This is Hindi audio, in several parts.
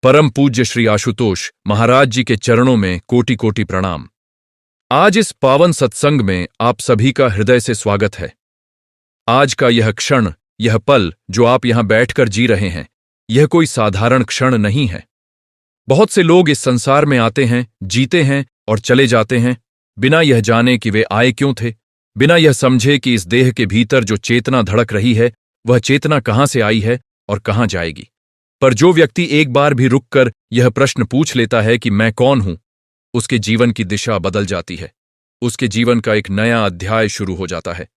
परम पूज्य श्री आशुतोष महाराज जी के चरणों में कोटि कोटि प्रणाम। आज इस पावन सत्संग में आप सभी का हृदय से स्वागत है। आज का यह क्षण, यह पल जो आप यहां बैठकर जी रहे हैं, यह कोई साधारण क्षण नहीं है। बहुत से लोग इस संसार में आते हैं, जीते हैं और चले जाते हैं, बिना यह जाने कि वे आए क्यों थे, बिना यह समझे कि इस देह के भीतर जो चेतना धड़क रही है, वह चेतना कहां से आई है और कहां जाएगी। पर जो व्यक्ति एक बार भी रुककर यह प्रश्न पूछ लेता है कि मैं कौन हूं, उसके जीवन की दिशा बदल जाती है। उसके जीवन का एक नया अध्याय शुरू हो जाता है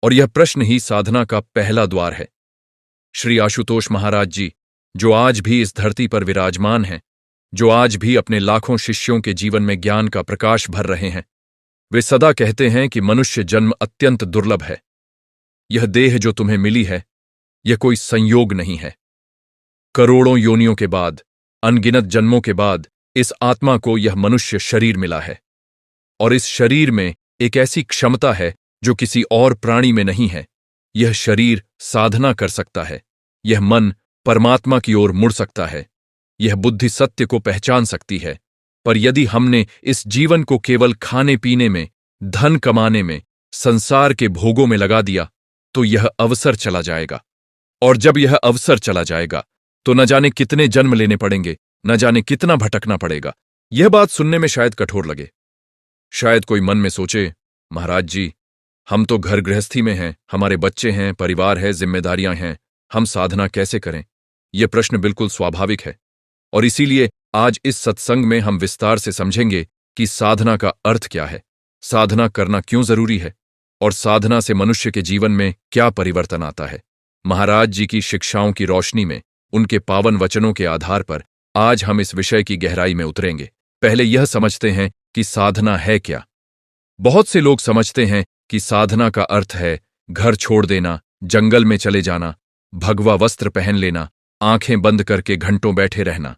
और यह प्रश्न ही साधना का पहला द्वार है। श्री आशुतोष महाराज जी, जो आज भी इस धरती पर विराजमान हैं, जो आज भी अपने लाखों शिष्यों के जीवन में ज्ञान का प्रकाश भर रहे हैं, वे सदा कहते हैं कि मनुष्य जन्म अत्यंत दुर्लभ है। यह देह जो तुम्हें मिली है, यह कोई संयोग नहीं है। करोड़ों योनियों के बाद, अनगिनत जन्मों के बाद इस आत्मा को यह मनुष्य शरीर मिला है, और इस शरीर में एक ऐसी क्षमता है जो किसी और प्राणी में नहीं है। यह शरीर साधना कर सकता है, यह मन परमात्मा की ओर मुड़ सकता है, यह बुद्धि सत्य को पहचान सकती है। पर यदि हमने इस जीवन को केवल खाने पीने में, धन कमाने में, संसार के भोगों में लगा दिया, तो यह अवसर चला जाएगा। और जब यह अवसर चला जाएगा तो न जाने कितने जन्म लेने पड़ेंगे, न जाने कितना भटकना पड़ेगा। यह बात सुनने में शायद कठोर लगे। शायद कोई मन में सोचे, महाराज जी, हम तो घर गृहस्थी में हैं, हमारे बच्चे हैं, परिवार है, जिम्मेदारियां हैं, हम साधना कैसे करें। यह प्रश्न बिल्कुल स्वाभाविक है, और इसीलिए आज इस सत्संग में हम विस्तार से समझेंगे कि साधना का अर्थ क्या है, साधना करना क्यों जरूरी है, और साधना से मनुष्य के जीवन में क्या परिवर्तन आता है। महाराज जी की शिक्षाओं की रोशनी में, उनके पावन वचनों के आधार पर आज हम इस विषय की गहराई में उतरेंगे। पहले यह समझते हैं कि साधना है क्या। बहुत से लोग समझते हैं कि साधना का अर्थ है घर छोड़ देना, जंगल में चले जाना, भगवा वस्त्र पहन लेना, आंखें बंद करके घंटों बैठे रहना।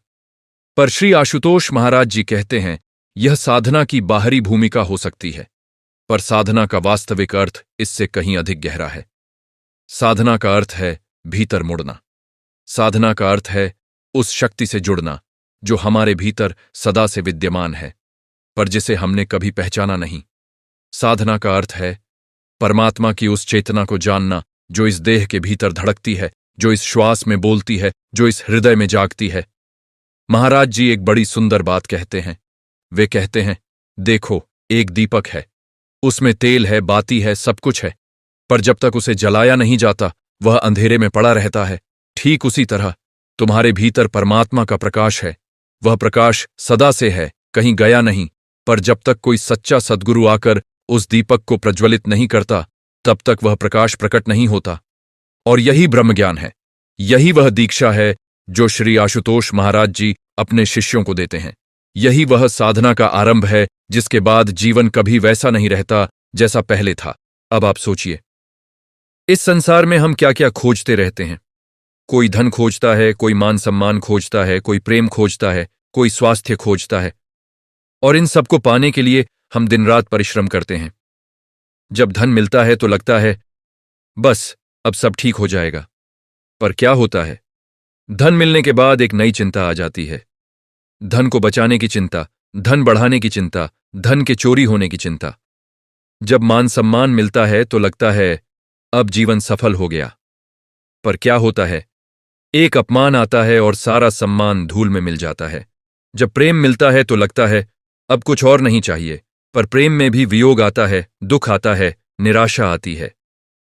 पर श्री आशुतोष महाराज जी कहते हैं, यह साधना की बाहरी भूमिका हो सकती है, पर साधना का वास्तविक अर्थ इससे कहीं अधिक गहरा है। साधना का अर्थ है भीतर मुड़ना। साधना का अर्थ है उस शक्ति से जुड़ना जो हमारे भीतर सदा से विद्यमान है, पर जिसे हमने कभी पहचाना नहीं। साधना का अर्थ है परमात्मा की उस चेतना को जानना जो इस देह के भीतर धड़कती है, जो इस श्वास में बोलती है, जो इस हृदय में जागती है। महाराज जी एक बड़ी सुंदर बात कहते हैं। वे कहते हैं, देखो, एक दीपक है, उसमें तेल है, बाती है, सब कुछ है, पर जब तक उसे जलाया नहीं जाता वह अंधेरे में पड़ा रहता है। ठीक उसी तरह तुम्हारे भीतर परमात्मा का प्रकाश है। वह प्रकाश सदा से है, कहीं गया नहीं, पर जब तक कोई सच्चा सद्गुरु आकर उस दीपक को प्रज्वलित नहीं करता, तब तक वह प्रकाश प्रकट नहीं होता। और यही ब्रह्मज्ञान है, यही वह दीक्षा है जो श्री आशुतोष महाराज जी अपने शिष्यों को देते हैं। यही वह साधना का आरंभ है जिसके बाद जीवन कभी वैसा नहीं रहता जैसा पहले था। अब आप सोचिए, इस संसार में हम क्या क्या खोजते रहते हैं। कोई धन खोजता है, कोई मान सम्मान खोजता है, कोई प्रेम खोजता है, कोई स्वास्थ्य खोजता है, और इन सबको पाने के लिए हम दिन रात परिश्रम करते हैं। जब धन मिलता है तो लगता है बस अब सब ठीक हो जाएगा। पर क्या होता है, धन मिलने के बाद एक नई चिंता आ जाती है। धन को बचाने की चिंता, धन बढ़ाने की चिंता, धन के चोरी होने की चिंता। जब मान सम्मान मिलता है तो लगता है अब जीवन सफल हो गया। पर क्या होता है, एक अपमान आता है और सारा सम्मान धूल में मिल जाता है। जब प्रेम मिलता है तो लगता है अब कुछ और नहीं चाहिए, पर प्रेम में भी वियोग आता है, दुख आता है, निराशा आती है।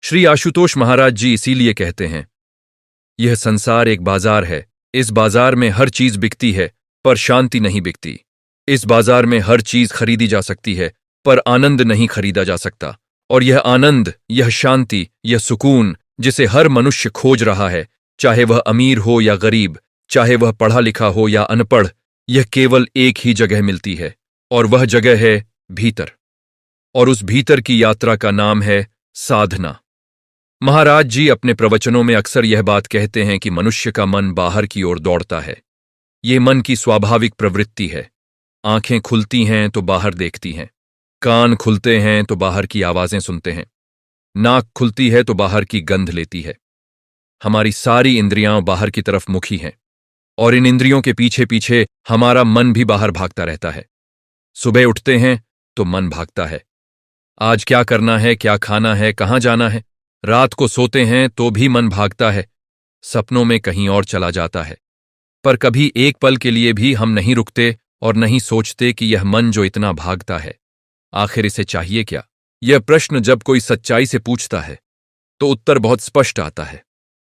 श्री आशुतोष महाराज जी इसीलिए कहते हैं, यह संसार एक बाजार है, इस बाजार में हर चीज बिकती है, पर शांति नहीं बिकती। इस बाजार में हर चीज खरीदी जा सकती है, पर आनंद नहीं खरीदा जा सकता। और यह आनंद, यह शांति, यह सुकून जिसे हर मनुष्य खोज रहा है, चाहे वह अमीर हो या गरीब, चाहे वह पढ़ा लिखा हो या अनपढ़, यह केवल एक ही जगह मिलती है, और वह जगह है भीतर। और उस भीतर की यात्रा का नाम है साधना। महाराज जी अपने प्रवचनों में अक्सर यह बात कहते हैं कि मनुष्य का मन बाहर की ओर दौड़ता है। ये मन की स्वाभाविक प्रवृत्ति है। आंखें खुलती हैं तो बाहर देखती हैं, कान खुलते हैं तो बाहर की आवाजें सुनते हैं, नाक खुलती है तो बाहर की गंध लेती है। हमारी सारी इंद्रियां बाहर की तरफ मुखी हैं। और इन इंद्रियों के पीछे पीछे हमारा मन भी बाहर भागता रहता है। सुबह उठते हैं तो मन भागता है, आज क्या करना है, क्या खाना है, कहाँ जाना है। रात को सोते हैं तो भी मन भागता है, सपनों में कहीं और चला जाता है। पर कभी एक पल के लिए भी हम नहीं रुकते और नहीं सोचते कि यह मन जो इतना भागता है, आखिर इसे चाहिए क्या। यह प्रश्न जब कोई सच्चाई से पूछता है तो उत्तर बहुत स्पष्ट आता है।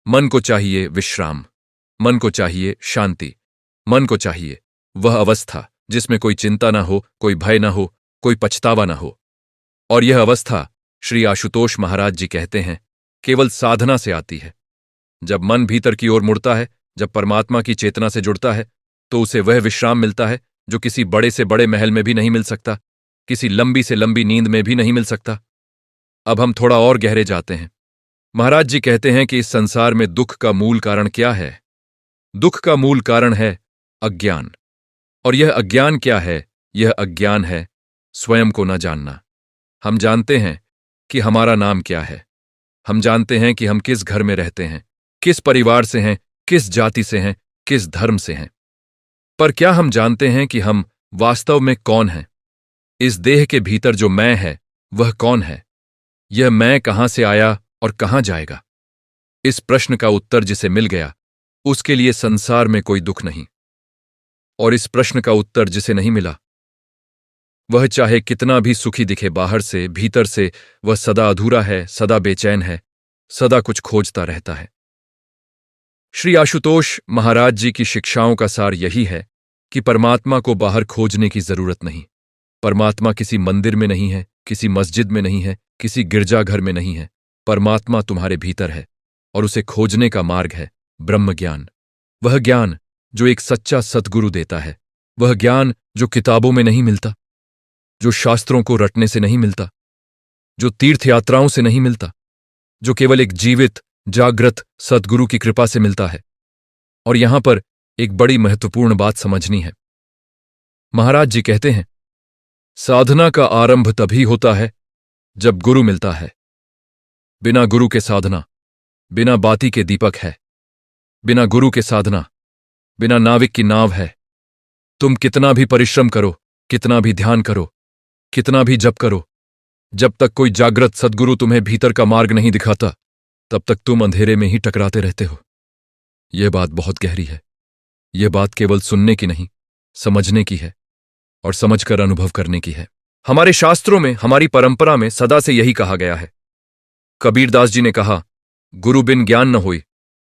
मन को चाहिए विश्राम, मन को चाहिए शांति, मन को चाहिए वह अवस्था जिसमें कोई चिंता ना हो, कोई भय ना हो, कोई पछतावा ना हो। और यह अवस्था, श्री आशुतोष महाराज जी कहते हैं, केवल साधना से आती है। जब मन भीतर की ओर मुड़ता है, जब परमात्मा की चेतना से जुड़ता है, तो उसे वह विश्राम मिलता है जो किसी बड़े से बड़े महल में भी नहीं मिल सकता, किसी लंबी से लंबी नींद में भी नहीं मिल सकता। अब हम थोड़ा और गहरे जाते हैं। महाराज जी कहते हैं कि इस संसार में दुख का मूल कारण क्या है। दुख का मूल कारण है अज्ञान। और यह अज्ञान क्या है? यह अज्ञान है स्वयं को न जानना। हम जानते हैं कि हमारा नाम क्या है, हम जानते हैं कि हम किस घर में रहते हैं, किस परिवार से हैं, किस जाति से हैं, किस धर्म से हैं। पर क्या हम जानते हैं कि हम वास्तव में कौन हैं? इस देह के भीतर जो मैं है वह कौन है? यह मैं कहां से आया और कहां जाएगा? इस प्रश्न का उत्तर जिसे मिल गया उसके लिए संसार में कोई दुख नहीं। और इस प्रश्न का उत्तर जिसे नहीं मिला, वह चाहे कितना भी सुखी दिखे बाहर से, भीतर से वह सदा अधूरा है, सदा बेचैन है, सदा कुछ खोजता रहता है। श्री आशुतोष महाराज जी की शिक्षाओं का सार यही है कि परमात्मा को बाहर खोजने की जरूरत नहीं। परमात्मा किसी मंदिर में नहीं है, किसी मस्जिद में नहीं है, किसी गिरजाघर में नहीं है। परमात्मा तुम्हारे भीतर है और उसे खोजने का मार्ग है ब्रह्म ज्ञान। वह ज्ञान जो एक सच्चा सद्गुरु देता है, वह ज्ञान जो किताबों में नहीं मिलता, जो शास्त्रों को रटने से नहीं मिलता, जो तीर्थयात्राओं से नहीं मिलता, जो केवल एक जीवित जागृत सद्गुरु की कृपा से मिलता है। और यहां पर एक बड़ी महत्वपूर्ण बात समझनी है। महाराज जी कहते हैं, साधना का आरंभ तभी होता है जब गुरु मिलता है। बिना गुरु के साधना बिना बाती के दीपक है, बिना गुरु के साधना बिना नाविक की नाव है। तुम कितना भी परिश्रम करो, कितना भी ध्यान करो, कितना भी जप करो, जब तक कोई जागृत सद्गुरु तुम्हें भीतर का मार्ग नहीं दिखाता, तब तक तुम अंधेरे में ही टकराते रहते हो। यह बात बहुत गहरी है। यह बात केवल सुनने की नहीं, समझने की है, और समझकर अनुभव करने की है। हमारे शास्त्रों में, हमारी परंपरा में सदा से यही कहा गया है। कबीरदास जी ने कहा, गुरु बिन ज्ञान न होई,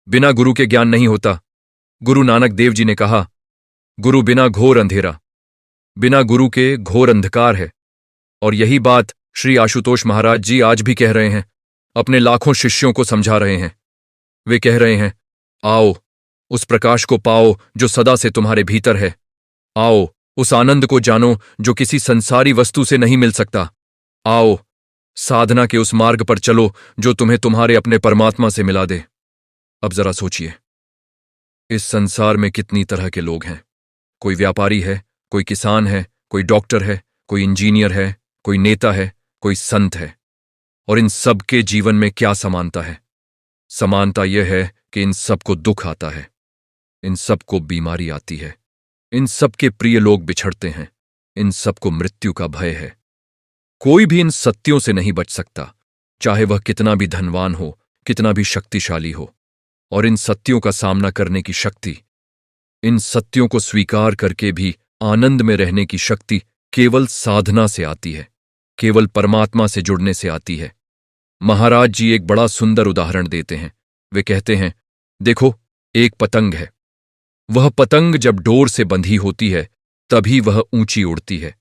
बिना गुरु के ज्ञान नहीं होता। गुरु नानक देव जी ने कहा, गुरु बिना घोर अंधेरा, बिना गुरु के घोर अंधकार है। और यही बात श्री आशुतोष महाराज जी आज भी कह रहे हैं, अपने लाखों शिष्यों को समझा रहे हैं। वे कह रहे हैं, आओ उस प्रकाश को पाओ जो सदा से तुम्हारे भीतर है। आओ उस आनंद को जानो जो किसी संसारी वस्तु से नहीं मिल सकता। आओ साधना के उस मार्ग पर चलो जो तुम्हें तुम्हारे अपने परमात्मा से मिला दे। अब जरा सोचिए, इस संसार में कितनी तरह के लोग हैं। कोई व्यापारी है, कोई किसान है, कोई डॉक्टर है, कोई इंजीनियर है, कोई नेता है, कोई संत है। और इन सब के जीवन में क्या समानता है? समानता यह है कि इन सबको दुख आता है, इन सबको बीमारी आती है, इन सबके प्रिय लोग बिछड़ते हैं, इन सबको मृत्यु का भय है। कोई भी इन सत्यों से नहीं बच सकता, चाहे वह कितना भी धनवान हो, कितना भी शक्तिशाली हो। और इन सत्यों का सामना करने की शक्ति, इन सत्यों को स्वीकार करके भी आनंद में रहने की शक्ति केवल साधना से आती है, केवल परमात्मा से जुड़ने से आती है। महाराज जी एक बड़ा सुंदर उदाहरण देते हैं। वे कहते हैं, देखो एक पतंग है। वह पतंग जब डोर से बंधी होती है तभी वह ऊंची उड़ती है।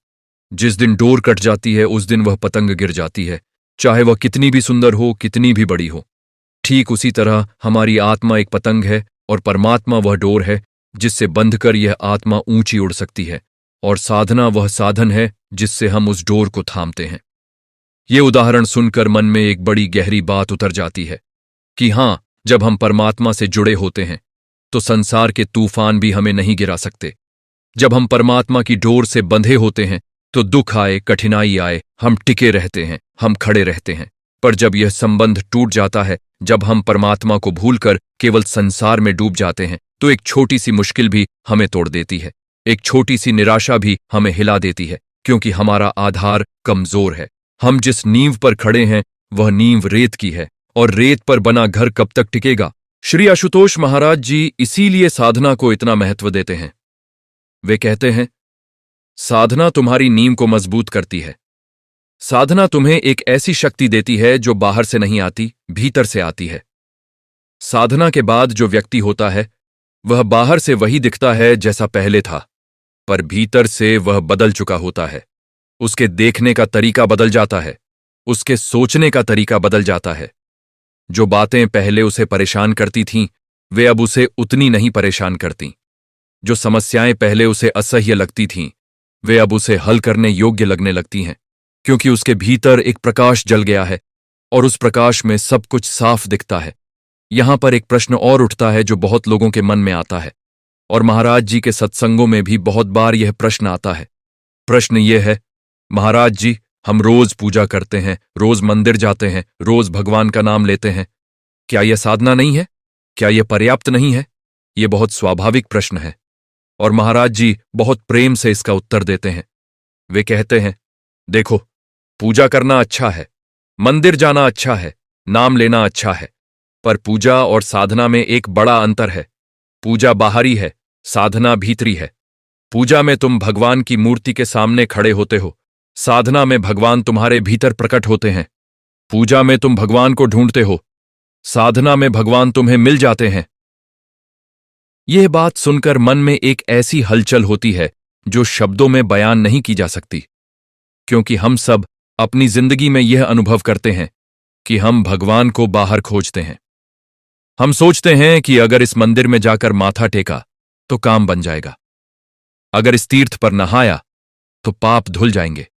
जिस दिन डोर कट जाती है उस दिन वह पतंग गिर जाती है, चाहे वह कितनी भी सुंदर हो, कितनी भी बड़ी हो। ठीक उसी तरह हमारी आत्मा एक पतंग है और परमात्मा वह डोर है जिससे बंधकर यह आत्मा ऊंची उड़ सकती है। और साधना वह साधन है जिससे हम उस डोर को थामते हैं। ये उदाहरण सुनकर मन में एक बड़ी गहरी बात उतर जाती है कि हां, जब हम परमात्मा से जुड़े होते हैं तो संसार के तूफान भी हमें नहीं गिरा सकते। जब हम परमात्मा की डोर से बंधे होते हैं तो दुख आए, कठिनाई आए, हम टिके रहते हैं, हम खड़े रहते हैं। पर जब यह संबंध टूट जाता है, जब हम परमात्मा को भूलकर केवल संसार में डूब जाते हैं, तो एक छोटी सी मुश्किल भी हमें तोड़ देती है। एक छोटी सी निराशा भी हमें हिला देती है, क्योंकि हमारा आधार कमजोर है। हम जिस नींव पर खड़े हैं वह नींव रेत की है, और रेत पर बना घर कब तक टिकेगा। श्री आशुतोष महाराज जी इसीलिए साधना को इतना महत्व देते हैं। वे कहते हैं, साधना तुम्हारी नींव को मजबूत करती है। साधना तुम्हें एक ऐसी शक्ति देती है जो बाहर से नहीं आती, भीतर से आती है। साधना के बाद जो व्यक्ति होता है वह बाहर से वही दिखता है जैसा पहले था, पर भीतर से वह बदल चुका होता है। उसके देखने का तरीका बदल जाता है, उसके सोचने का तरीका बदल जाता है। जो बातें पहले उसे परेशान करती थीं, वे अब उसे उतनी नहीं परेशान करती। जो समस्याएं पहले उसे असह्य लगती थीं, वे अब उसे हल करने योग्य लगने लगती हैं, क्योंकि उसके भीतर एक प्रकाश जल गया है और उस प्रकाश में सब कुछ साफ दिखता है। यहां पर एक प्रश्न और उठता है जो बहुत लोगों के मन में आता है, और महाराज जी के सत्संगों में भी बहुत बार यह प्रश्न आता है। प्रश्न यह है, महाराज जी, हम रोज पूजा करते हैं, रोज मंदिर जाते हैं, रोज भगवान का नाम लेते हैं, क्या यह साधना नहीं है? क्या यह पर्याप्त नहीं है? यह बहुत स्वाभाविक प्रश्न है, और महाराज जी बहुत प्रेम से इसका उत्तर देते हैं। वे कहते हैं, देखो, पूजा करना अच्छा है, मंदिर जाना अच्छा है, नाम लेना अच्छा है, पर पूजा और साधना में एक बड़ा अंतर है। पूजा बाहरी है, साधना भीतरी है। पूजा में तुम भगवान की मूर्ति के सामने खड़े होते हो, साधना में भगवान तुम्हारे भीतर प्रकट होते हैं। पूजा में तुम भगवान को ढूंढते हो, साधना में भगवान तुम्हें मिल जाते हैं। यह बात सुनकर मन में एक ऐसी हलचल होती है जो शब्दों में बयान नहीं की जा सकती, क्योंकि हम सब अपनी जिंदगी में यह अनुभव करते हैं कि हम भगवान को बाहर खोजते हैं। हम सोचते हैं कि अगर इस मंदिर में जाकर माथा टेका तो काम बन जाएगा, अगर इस तीर्थ पर नहाया तो पाप धुल जाएंगे,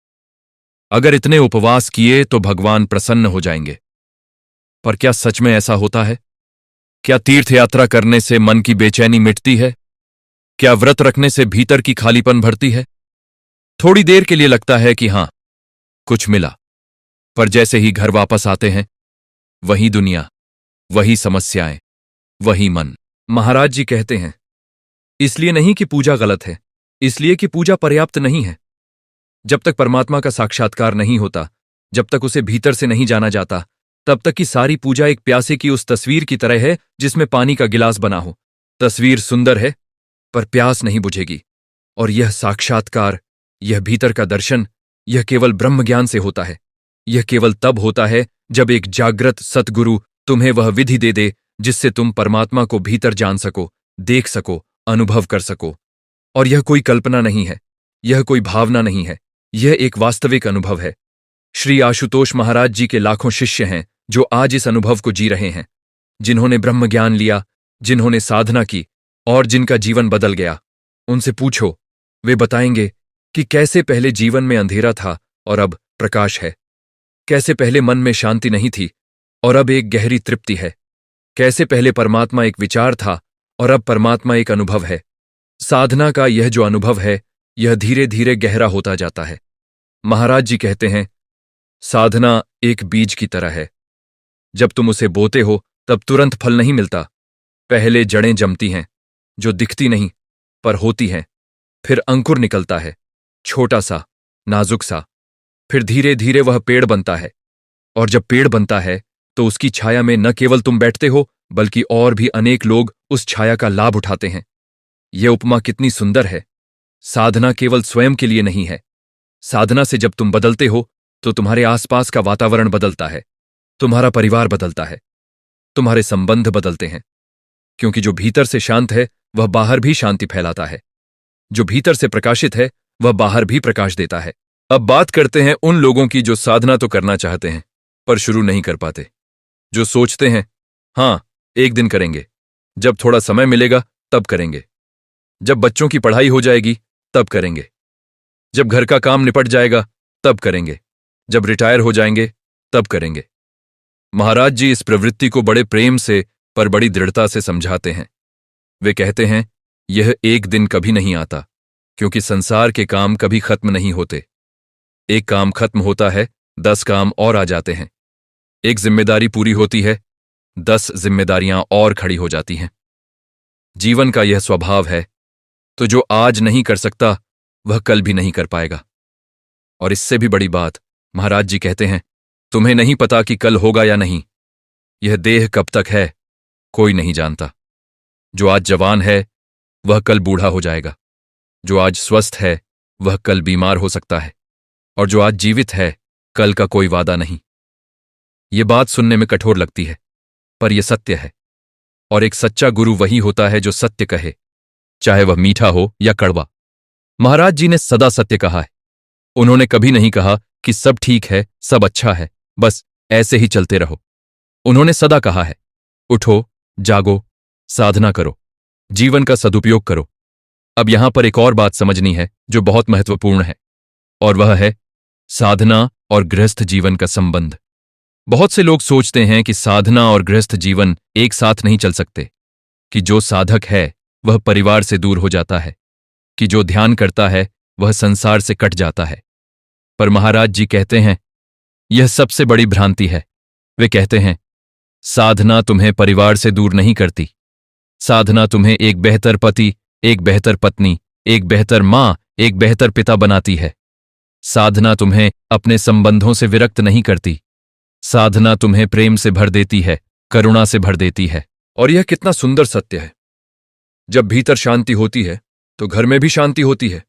अगर इतने उपवास किए तो भगवान प्रसन्न हो जाएंगे। पर क्या सच में ऐसा होता है? क्या तीर्थ यात्रा करने से मन की बेचैनी मिटती है? क्या व्रत रखने से भीतर की खालीपन भरती है? थोड़ी देर के लिए लगता है कि हां, कुछ मिला, पर जैसे ही घर वापस आते हैं, वही दुनिया, वही समस्याएं, वही मन। महाराज जी कहते हैं, इसलिए नहीं कि पूजा गलत है, इसलिए कि पूजा पर्याप्त नहीं है। जब तक परमात्मा का साक्षात्कार नहीं होता, जब तक उसे भीतर से नहीं जाना जाता, तब तक की सारी पूजा एक प्यासे की उस तस्वीर की तरह है जिसमें पानी का गिलास बना हो। तस्वीर सुंदर है, पर प्यास नहीं बुझेगी। और यह साक्षात्कार, यह भीतर का दर्शन, यह केवल ब्रह्म ज्ञान से होता है। यह केवल तब होता है जब एक जागृत सतगुरु तुम्हें वह विधि दे दे जिससे तुम परमात्मा को भीतर जान सको, देख सको, अनुभव कर सको। और यह कोई कल्पना नहीं है, यह कोई भावना नहीं है, यह एक वास्तविक अनुभव है। श्री आशुतोष महाराज जी के लाखों शिष्य हैं जो आज इस अनुभव को जी रहे हैं, जिन्होंने ब्रह्म ज्ञान लिया, जिन्होंने साधना की और जिनका जीवन बदल गया। उनसे पूछो, वे बताएंगे कि कैसे पहले जीवन में अंधेरा था और अब प्रकाश है, कैसे पहले मन में शांति नहीं थी और अब एक गहरी तृप्ति है, कैसे पहले परमात्मा एक विचार था और अब परमात्मा एक अनुभव है। साधना का यह जो अनुभव है, यह धीरे धीरे गहरा होता जाता है। महाराज जी कहते हैं, साधना एक बीज की तरह है। जब तुम उसे बोते हो तब तुरंत फल नहीं मिलता। पहले जड़ें जमती हैं, जो दिखती नहीं पर होती हैं। फिर अंकुर निकलता है, छोटा सा, नाजुक सा। फिर धीरे धीरे वह पेड़ बनता है, और जब पेड़ बनता है तो उसकी छाया में न केवल तुम बैठते हो, बल्कि और भी अनेक लोग उस छाया का लाभ उठाते हैं। यह उपमा कितनी सुंदर है। साधना केवल स्वयं के लिए नहीं है। साधना से जब तुम बदलते हो तो तुम्हारे आसपास का वातावरण बदलता है, तुम्हारा परिवार बदलता है, तुम्हारे संबंध बदलते हैं, क्योंकि जो भीतर से शांत है वह बाहर भी शांति फैलाता है। जो भीतर से प्रकाशित है वह बाहर भी प्रकाश देता है। अब बात करते हैं उन लोगों की जो साधना तो करना चाहते हैं पर शुरू नहीं कर पाते, जो सोचते हैं, हां, एक दिन करेंगे, जब थोड़ा समय मिलेगा तब करेंगे, जब बच्चों की पढ़ाई हो जाएगी तब करेंगे, जब घर का काम निपट जाएगा तब करेंगे, जब रिटायर हो जाएंगे तब करेंगे। महाराज जी इस प्रवृत्ति को बड़े प्रेम से पर बड़ी दृढ़ता से समझाते हैं। वे कहते हैं, यह एक दिन कभी नहीं आता, क्योंकि संसार के काम कभी खत्म नहीं होते। एक काम खत्म होता है, 10 काम और आ जाते हैं। एक जिम्मेदारी पूरी होती है, 10 जिम्मेदारियां और खड़ी हो जाती हैं। जीवन का यह स्वभाव है, तो जो आज नहीं कर सकता वह कल भी नहीं कर पाएगा। और इससे भी बड़ी बात, महाराज जी कहते हैं, तुम्हें नहीं पता कि कल होगा या नहीं। यह देह कब तक है कोई नहीं जानता। जो आज जवान है वह कल बूढ़ा हो जाएगा, जो आज स्वस्थ है वह कल बीमार हो सकता है, और जो आज जीवित है कल का कोई वादा नहीं। ये बात सुनने में कठोर लगती है, पर यह सत्य है। और एक सच्चा गुरु वही होता है जो सत्य कहे, चाहे वह मीठा हो या कड़वा। महाराज जी ने सदा सत्य कहा है। उन्होंने कभी नहीं कहा कि सब ठीक है, सब अच्छा है, बस ऐसे ही चलते रहो। उन्होंने सदा कहा है, उठो, जागो, साधना करो, जीवन का सदुपयोग करो। अब यहां पर एक और बात समझनी है जो बहुत महत्वपूर्ण है, और वह है साधना और गृहस्थ जीवन का संबंध। बहुत से लोग सोचते हैं कि साधना और गृहस्थ जीवन एक साथ नहीं चल सकते, कि जो साधक है वह परिवार से दूर हो जाता है, कि जो ध्यान करता है वह संसार से कट जाता है। पर महाराज जी कहते हैं, यह सबसे बड़ी भ्रांति है। वे कहते हैं, साधना तुम्हें परिवार से दूर नहीं करती। साधना तुम्हें एक बेहतर पति, एक बेहतर पत्नी, एक बेहतर मां, एक बेहतर पिता बनाती है। साधना तुम्हें अपने संबंधों से विरक्त नहीं करती। साधना तुम्हें प्रेम से भर देती है, करुणा से भर देती है। और यह कितना सुंदर सत्य है। जब भीतर शांति होती है तो घर में भी शांति होती है।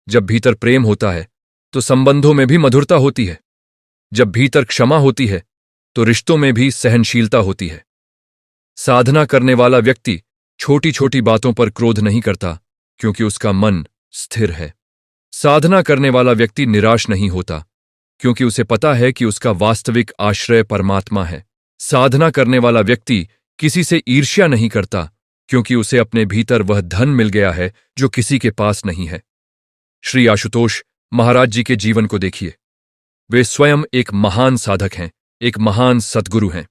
जब भीतर प्रेम होता है तो संबंधों में भी मधुरता होती है। जब भीतर क्षमा होती है तो रिश्तों में भी सहनशीलता होती है। साधना करने वाला व्यक्ति छोटी छोटी बातों पर क्रोध नहीं करता, क्योंकि उसका मन स्थिर है। साधना करने वाला व्यक्ति निराश नहीं होता, क्योंकि उसे पता है कि उसका वास्तविक आश्रय परमात्मा है। साधना करने वाला व्यक्ति किसी से ईर्ष्या नहीं करता, क्योंकि उसे अपने भीतर वह धन मिल गया है जो किसी के पास नहीं है। श्री आशुतोष महाराज जी के जीवन को देखिए। वे स्वयं एक महान साधक हैं, एक महान सद्गुरु हैं,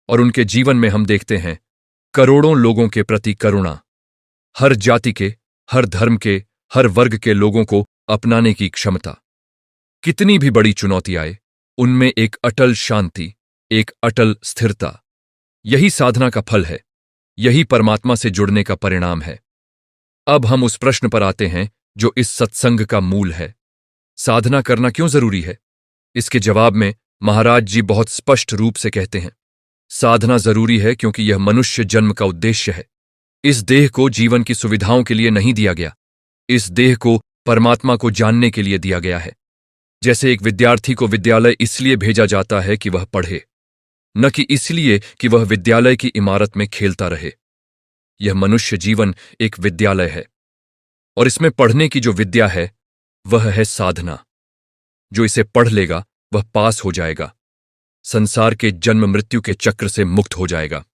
और उनके जीवन में हम देखते हैं करोड़ों लोगों के प्रति करुणा, हर जाति के, हर धर्म के, हर वर्ग के लोगों को अपनाने की क्षमता। कितनी भी बड़ी चुनौती आए, उनमें एक अटल शांति, एक अटल स्थिरता। यही साधना का फल है, यही परमात्मा से जुड़ने का परिणाम है। अब हम उस प्रश्न पर आते हैं जो इस सत्संग का मूल है, साधना करना क्यों जरूरी है? इसके जवाब में महाराज जी बहुत स्पष्ट रूप से कहते हैं, साधना जरूरी है क्योंकि यह मनुष्य जन्म का उद्देश्य है। इस देह को जीवन की सुविधाओं के लिए नहीं दिया गया, इस देह को परमात्मा को जानने के लिए दिया गया है। जैसे एक विद्यार्थी को विद्यालय इसलिए भेजा जाता है कि वह पढ़े, न कि इसलिए कि वह विद्यालय की इमारत में खेलता रहे। यह मनुष्य जीवन एक विद्यालय है, और इसमें पढ़ने की जो विद्या है वह है साधना। जो इसे पढ़ लेगा वह पास हो जाएगा, संसार के जन्म मृत्यु के चक्र से मुक्त हो जाएगा,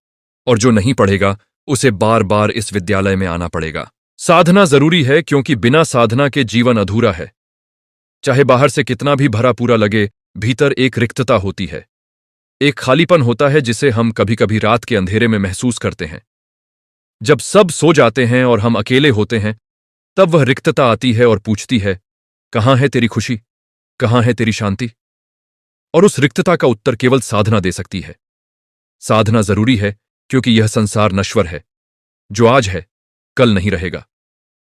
और जो नहीं पढ़ेगा उसे बार बार इस विद्यालय में आना पड़ेगा। साधना जरूरी है क्योंकि बिना साधना के जीवन अधूरा है। चाहे बाहर से कितना भी भरा पूरा लगे, भीतर एक रिक्तता होती है, एक खालीपन होता है जिसे हम कभी कभी रात के अंधेरे में महसूस करते हैं। जब सब सो जाते हैं और हम अकेले होते हैं, तब वह रिक्तता आती है और पूछती है, कहाँ है तेरी खुशी, कहाँ है तेरी शांति? और उस रिक्तता का उत्तर केवल साधना दे सकती है। साधना जरूरी है क्योंकि यह संसार नश्वर है। जो आज है कल नहीं रहेगा।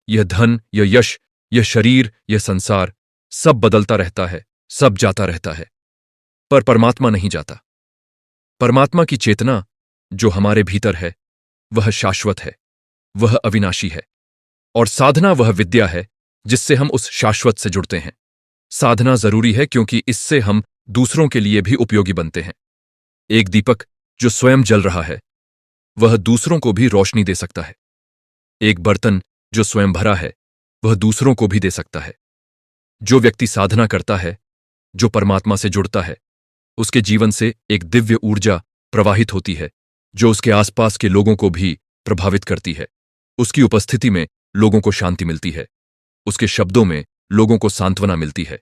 यह धन, यह यश, यह शरीर, यह संसार सब बदलता रहता है, सब जाता रहता है, पर परमात्मा नहीं जाता। परमात्मा की चेतना जो हमारे भीतर है वह शाश्वत है, वह अविनाशी है, और साधना वह विद्या है जिससे हम उस शाश्वत से जुड़ते हैं। साधना जरूरी है क्योंकि इससे हम दूसरों के लिए भी उपयोगी बनते हैं। एक दीपक जो स्वयं जल रहा है वह दूसरों को भी रोशनी दे सकता है। एक बर्तन जो स्वयं भरा है वह दूसरों को भी दे सकता है। जो व्यक्ति साधना करता है, जो परमात्मा से जुड़ता है, उसके जीवन से एक दिव्य ऊर्जा प्रवाहित होती है जो उसके आसपास के लोगों को भी प्रभावित करती है। उसकी उपस्थिति में लोगों को शांति मिलती है, उसके शब्दों में लोगों को सांत्वना मिलती है।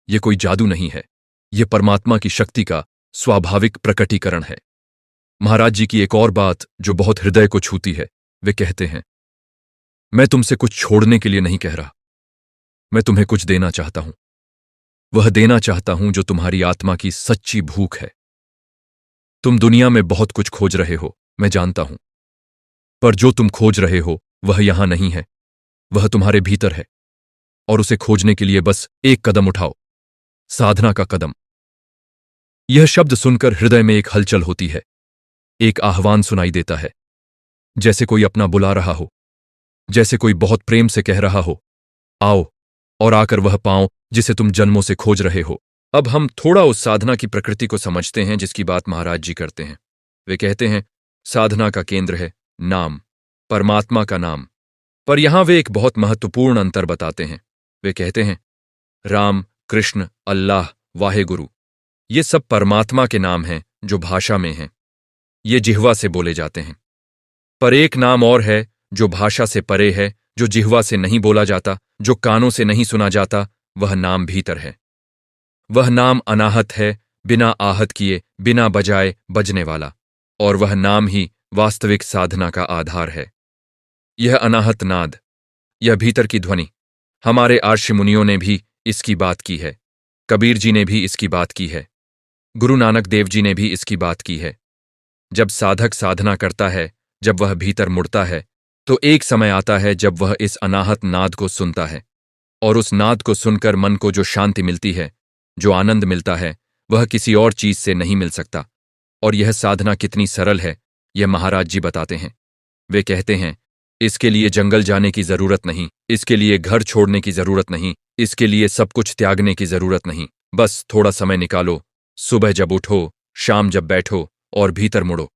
यह कोई जादू नहीं है, यह परमात्मा की शक्ति का स्वाभाविक प्रकटीकरण है। महाराज जी की एक और बात जो बहुत हृदय को छूती है, वे कहते हैं, मैं तुमसे कुछ छोड़ने के लिए नहीं कह रहा, मैं तुम्हें कुछ देना चाहता हूं। वह देना चाहता हूं जो तुम्हारी आत्मा की सच्ची भूख है। तुम दुनिया में बहुत कुछ खोज रहे हो, मैं जानता हूं, पर जो तुम खोज रहे हो वह यहां नहीं है, वह तुम्हारे भीतर है। और उसे खोजने के लिए बस एक कदम उठाओ, साधना का कदम। यह शब्द सुनकर हृदय में एक हलचल होती है, एक आह्वान सुनाई देता है, जैसे कोई अपना बुला रहा हो, जैसे कोई बहुत प्रेम से कह रहा हो, आओ, और आकर वह पाओ जिसे तुम जन्मों से खोज रहे हो। अब हम थोड़ा उस साधना की प्रकृति को समझते हैं जिसकी बात महाराज जी करते हैं। वे कहते हैं साधना का केंद्र है नाम, परमात्मा का नाम। पर यहां वे एक बहुत महत्वपूर्ण अंतर बताते हैं। वे कहते हैं राम, कृष्ण, अल्लाह, वाहेगुरु, ये सब परमात्मा के नाम हैं जो भाषा में हैं, ये जिह्वा से बोले जाते हैं। पर एक नाम और है जो भाषा से परे है, जो जिह्वा से नहीं बोला जाता, जो कानों से नहीं सुना जाता। वह नाम भीतर है। वह नाम अनाहत है, बिना आहत किए, बिना बजाए बजने वाला। और वह नाम ही वास्तविक साधना का आधार है। यह अनाहत नाद, यह भीतर की ध्वनि, हमारे आर्ष मुनियों ने भी इसकी बात की है, कबीर जी ने भी इसकी बात की है, गुरु नानक देव जी ने भी इसकी बात की है। जब साधक साधना करता है, जब वह भीतर मुड़ता है, तो एक समय आता है जब वह इस अनाहत नाद को सुनता है। और उस नाद को सुनकर मन को जो शांति मिलती है, जो आनंद मिलता है, वह किसी और चीज से नहीं मिल सकता। और यह साधना कितनी सरल है, यह महाराज जी बताते हैं। वे कहते हैं इसके लिए जंगल जाने की जरूरत नहीं, इसके लिए घर छोड़ने की जरूरत नहीं, इसके लिए सब कुछ त्यागने की जरूरत नहीं। बस थोड़ा समय निकालो, सुबह जब उठो, शाम जब बैठो, और भीतर मुड़ो,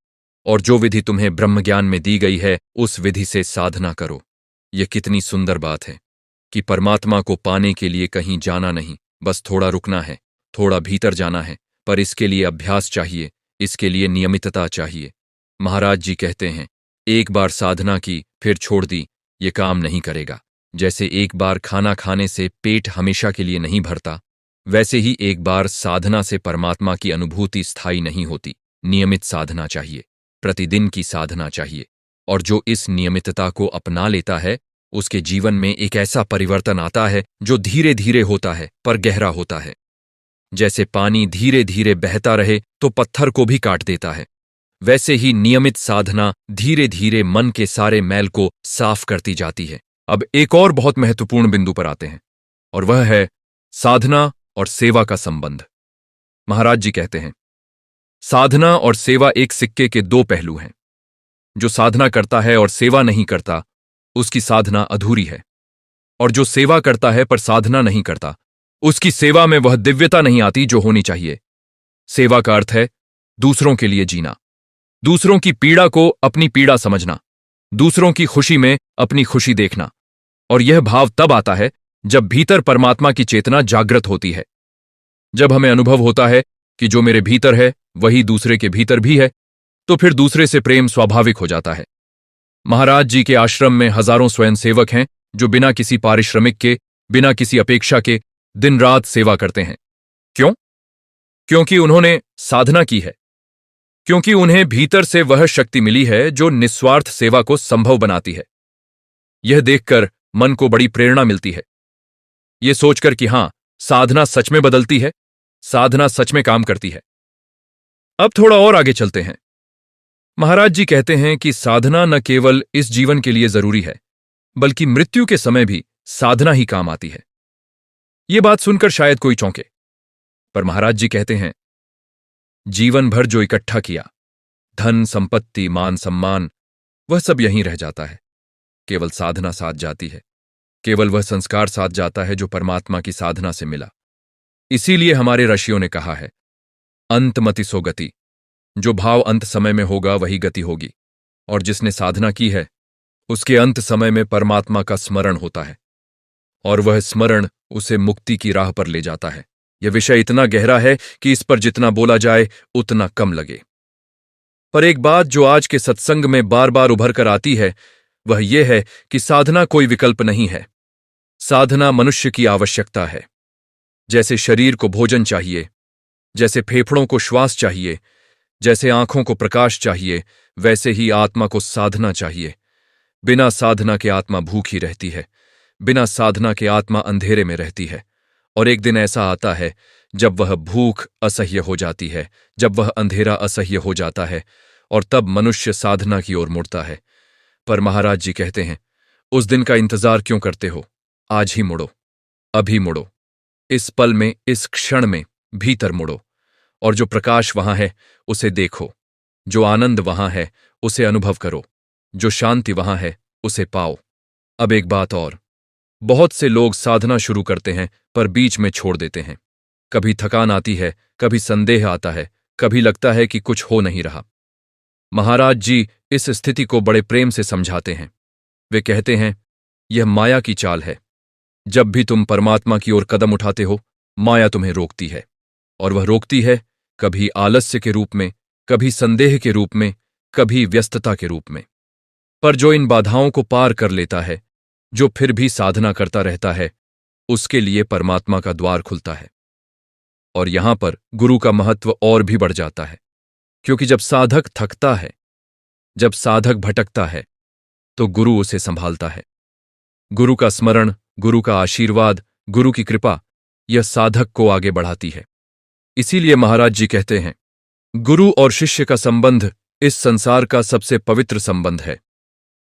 और जो विधि तुम्हें ब्रह्मज्ञान में दी गई है उस विधि से साधना करो। यह कितनी सुंदर बात है कि परमात्मा को पाने के लिए कहीं जाना नहीं, बस थोड़ा रुकना है, थोड़ा भीतर जाना है। पर इसके लिए अभ्यास चाहिए, इसके लिए नियमितता चाहिए। महाराज जी कहते हैं एक बार साधना की फिर छोड़ दी, ये काम नहीं करेगा। जैसे एक बार खाना खाने से पेट हमेशा के लिए नहीं भरता, वैसे ही एक बार साधना से परमात्मा की अनुभूति स्थायी नहीं होती। नियमित साधना चाहिए, प्रतिदिन की साधना चाहिए। और जो इस नियमितता को अपना लेता है, उसके जीवन में एक ऐसा परिवर्तन आता है जो धीरे धीरे होता है पर गहरा होता है। जैसे पानी धीरे धीरे बहता रहे तो पत्थर को भी काट देता है, वैसे ही नियमित साधना धीरे धीरे मन के सारे मैल को साफ करती जाती है। अब एक और बहुत महत्वपूर्ण बिंदु पर आते हैं, और वह है साधना और सेवा का संबंध। महाराज जी कहते हैं साधना और सेवा एक सिक्के के दो पहलू हैं। जो साधना करता है और सेवा नहीं करता, उसकी साधना अधूरी है। और जो सेवा करता है पर साधना नहीं करता, उसकी सेवा में वह दिव्यता नहीं आती जो होनी चाहिए। सेवा का अर्थ है दूसरों के लिए जीना, दूसरों की पीड़ा को अपनी पीड़ा समझना, दूसरों की खुशी में अपनी खुशी देखना। और यह भाव तब आता है जब भीतर परमात्मा की चेतना जागृत होती है, जब हमें अनुभव होता है कि जो मेरे भीतर है वही दूसरे के भीतर भी है, तो फिर दूसरे से प्रेम स्वाभाविक हो जाता है। महाराज जी के आश्रम में हजारों स्वयंसेवक हैं जो बिना किसी पारिश्रमिक के, बिना किसी अपेक्षा के दिन रात सेवा करते हैं। क्यों? क्योंकि उन्होंने साधना की है, क्योंकि उन्हें भीतर से वह शक्ति मिली है जो निस्वार्थ सेवा को संभव बनाती है। यह देखकर मन को बड़ी प्रेरणा मिलती है, यह सोचकर कि हां, साधना सच में बदलती है, साधना सच में काम करती है। अब थोड़ा और आगे चलते हैं। महाराज जी कहते हैं कि साधना न केवल इस जीवन के लिए जरूरी है, बल्कि मृत्यु के समय भी साधना ही काम आती है। यह बात सुनकर शायद कोई चौंके, पर महाराज जी कहते हैं जीवन भर जो इकट्ठा किया, धन, संपत्ति, मान, सम्मान, वह सब यहीं रह जाता है। केवल साधना साथ जाती है, केवल वह संस्कार साथ जाता है जो परमात्मा की साधना से मिला। इसीलिए हमारे ऋषियों ने कहा है अंत मति सो गति, जो भाव अंत समय में होगा वही गति होगी। और जिसने साधना की है उसके अंत समय में परमात्मा का स्मरण होता है, और वह स्मरण उसे मुक्ति की राह पर ले जाता है। यह विषय इतना गहरा है कि इस पर जितना बोला जाए उतना कम लगे। पर एक बात जो आज के सत्संग में बार बार उभर कर आती है वह यह है कि साधना कोई विकल्प नहीं है। साधना मनुष्य की आवश्यकता है। जैसे शरीर को भोजन चाहिए, जैसे फेफड़ों को श्वास चाहिए, जैसे आंखों को प्रकाश चाहिए, वैसे ही आत्मा को साधना चाहिए। बिना साधना के आत्मा भूखी रहती है, बिना साधना के आत्मा अंधेरे में रहती है। और एक दिन ऐसा आता है जब वह भूख असह्य हो जाती है, जब वह अंधेरा असह्य हो जाता है, और तब मनुष्य साधना की ओर मुड़ता है। पर महाराज जी कहते हैं, उस दिन का इंतजार क्यों करते हो? आज ही मुड़ो, अभी मुड़ो, इस पल में, इस क्षण में भीतर मुड़ो, और जो प्रकाश वहां है उसे देखो, जो आनंद वहां है उसे अनुभव करो, जो शांति वहां है उसे पाओ। अब एक बात और, बहुत से लोग साधना शुरू करते हैं पर बीच में छोड़ देते हैं। कभी थकान आती है, कभी संदेह आता है, कभी लगता है कि कुछ हो नहीं रहा। महाराज जी इस स्थिति को बड़े प्रेम से समझाते हैं। वे कहते हैं, यह माया की चाल है। जब भी तुम परमात्मा की ओर कदम उठाते हो, माया तुम्हें रोकती है, और वह रोकती है कभी आलस्य के रूप में, कभी संदेह के रूप में, कभी व्यस्तता के रूप में। पर जो इन बाधाओं को पार कर लेता है, जो फिर भी साधना करता रहता है, उसके लिए परमात्मा का द्वार खुलता है। और यहां पर गुरु का महत्व और भी बढ़ जाता है, क्योंकि जब साधक थकता है, जब साधक भटकता है, तो गुरु उसे संभालता है। गुरु का स्मरण, गुरु का आशीर्वाद, गुरु की कृपा, यह साधक को आगे बढ़ाती है। इसीलिए महाराज जी कहते हैं, गुरु और शिष्य का संबंध इस संसार का सबसे पवित्र संबंध है।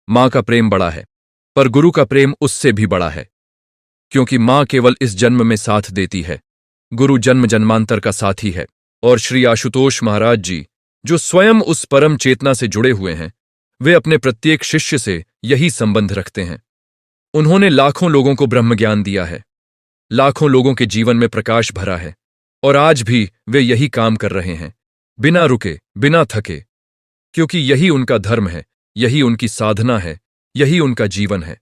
मां का प्रेम बड़ा है, पर गुरु का प्रेम उससे भी बड़ा है, क्योंकि मां केवल इस जन्म में साथ देती है, गुरु जन्म जन्मांतर का साथी है। और श्री आशुतोष महाराज जी, जो स्वयं उस परम चेतना से जुड़े हुए हैं, वे अपने प्रत्येक शिष्य से यही संबंध रखते हैं। उन्होंने लाखों लोगों को ब्रह्म ज्ञान दिया है, लाखों लोगों के जीवन में प्रकाश भरा है, और आज भी वे यही काम कर रहे हैं, बिना रुके, बिना थके, क्योंकि यही उनका धर्म है, यही उनकी साधना है, यही उनका जीवन है।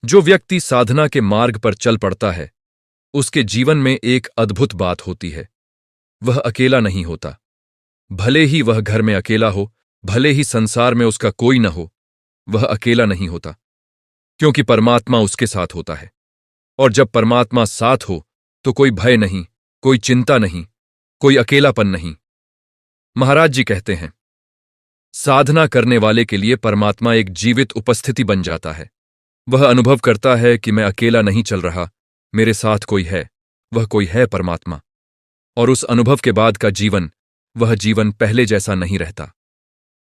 जो व्यक्ति साधना के मार्ग पर चल पड़ता है, उसके जीवन में एक अद्भुत बात होती है, वह अकेला नहीं होता। भले ही वह घर में अकेला हो, भले ही संसार में उसका कोई न हो, वह अकेला नहीं होता, क्योंकि परमात्मा उसके साथ होता है। और जब परमात्मा साथ हो तो कोई भय नहीं, कोई चिंता नहीं, कोई अकेलापन नहीं। महाराज जी कहते हैं, साधना करने वाले के लिए परमात्मा एक जीवित उपस्थिति बन जाता है। वह अनुभव करता है कि मैं अकेला नहीं चल रहा, मेरे साथ कोई है, वह कोई है परमात्मा। और उस अनुभव के बाद का जीवन, वह जीवन पहले जैसा नहीं रहता।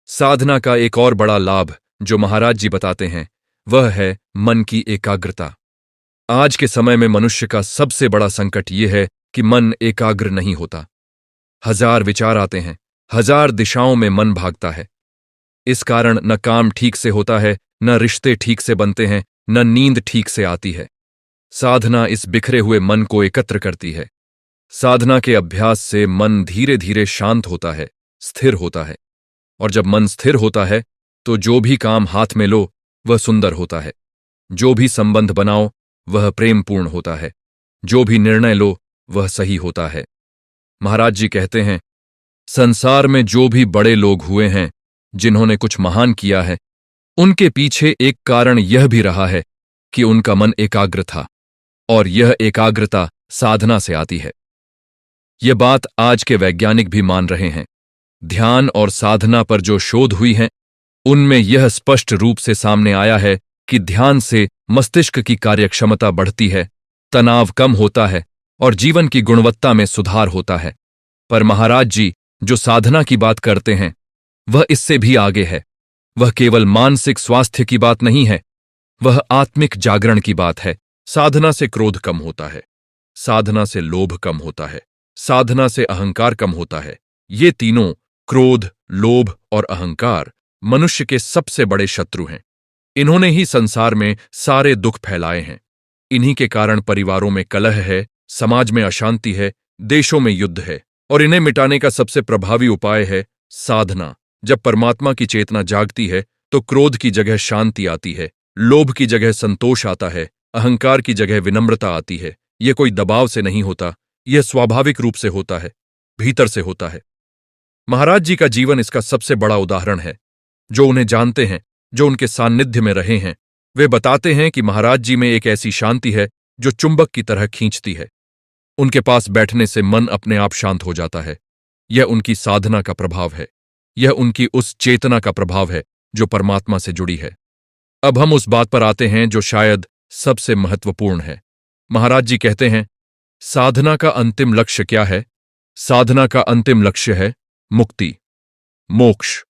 साधना का एक और बड़ा लाभ जो महाराज जी बताते हैं, वह है मन की एकाग्रता। आज के समय में मनुष्य का सबसे बड़ा संकट यह है कि मन एकाग्र नहीं होता। हजार विचार आते हैं, हजार दिशाओं में मन भागता है। इस कारण न काम ठीक से होता है, न रिश्ते ठीक से बनते हैं, न नींद ठीक से आती है। साधना इस बिखरे हुए मन को एकत्र करती है। साधना के अभ्यास से मन धीरे धीरे शांत होता है, स्थिर होता है। और जब मन स्थिर होता है तो जो भी काम हाथ में लो वह सुंदर होता है, जो भी संबंध बनाओ वह प्रेमपूर्ण होता है, जो भी निर्णय लो वह सही होता है। महाराज जी कहते हैं, संसार में जो भी बड़े लोग हुए हैं, जिन्होंने कुछ महान किया है, उनके पीछे एक कारण यह भी रहा है कि उनका मन एकाग्र था, और यह एकाग्रता साधना से आती है। यह बात आज के वैज्ञानिक भी मान रहे हैं। ध्यान और साधना पर जो शोध हुई हैं, उनमें यह स्पष्ट रूप से सामने आया है कि ध्यान से मस्तिष्क की कार्यक्षमता बढ़ती है, तनाव कम होता है और जीवन की गुणवत्ता में सुधार होता है। पर महाराज जी जो साधना की बात करते हैं, वह इससे भी आगे है। वह केवल मानसिक स्वास्थ्य की बात नहीं है, वह आत्मिक जागरण की बात है। साधना से क्रोध कम होता है, साधना से लोभ कम होता है, साधना से अहंकार कम होता है। ये तीनों, क्रोध, लोभ और अहंकार, मनुष्य के सबसे बड़े शत्रु हैं। इन्होंने ही संसार में सारे दुख फैलाए हैं। इन्हीं के कारण परिवारों में कलह है, समाज में अशांति है, देशों में युद्ध है। और इन्हें मिटाने का सबसे प्रभावी उपाय है साधना। जब परमात्मा की चेतना जागती है तो क्रोध की जगह शांति आती है, लोभ की जगह संतोष आता है, अहंकार की जगह विनम्रता आती है। यह कोई दबाव से नहीं होता, यह स्वाभाविक रूप से होता है, भीतर से होता है। महाराज जी का जीवन इसका सबसे बड़ा उदाहरण है। जो उन्हें जानते हैं, जो उनके सान्निध्य में रहे हैं, वे बताते हैं कि महाराज जी में एक ऐसी शांति है जो चुंबक की तरह खींचती है। उनके पास बैठने से मन अपने आप शांत हो जाता है। यह उनकी साधना का प्रभाव है, यह उनकी उस चेतना का प्रभाव है जो परमात्मा से जुड़ी है। अब हम उस बात पर आते हैं जो शायद सबसे महत्वपूर्ण है। महाराज जी कहते हैं, साधना का अंतिम लक्ष्य क्या है? साधना का अंतिम लक्ष्य है मुक्ति, मोक्ष।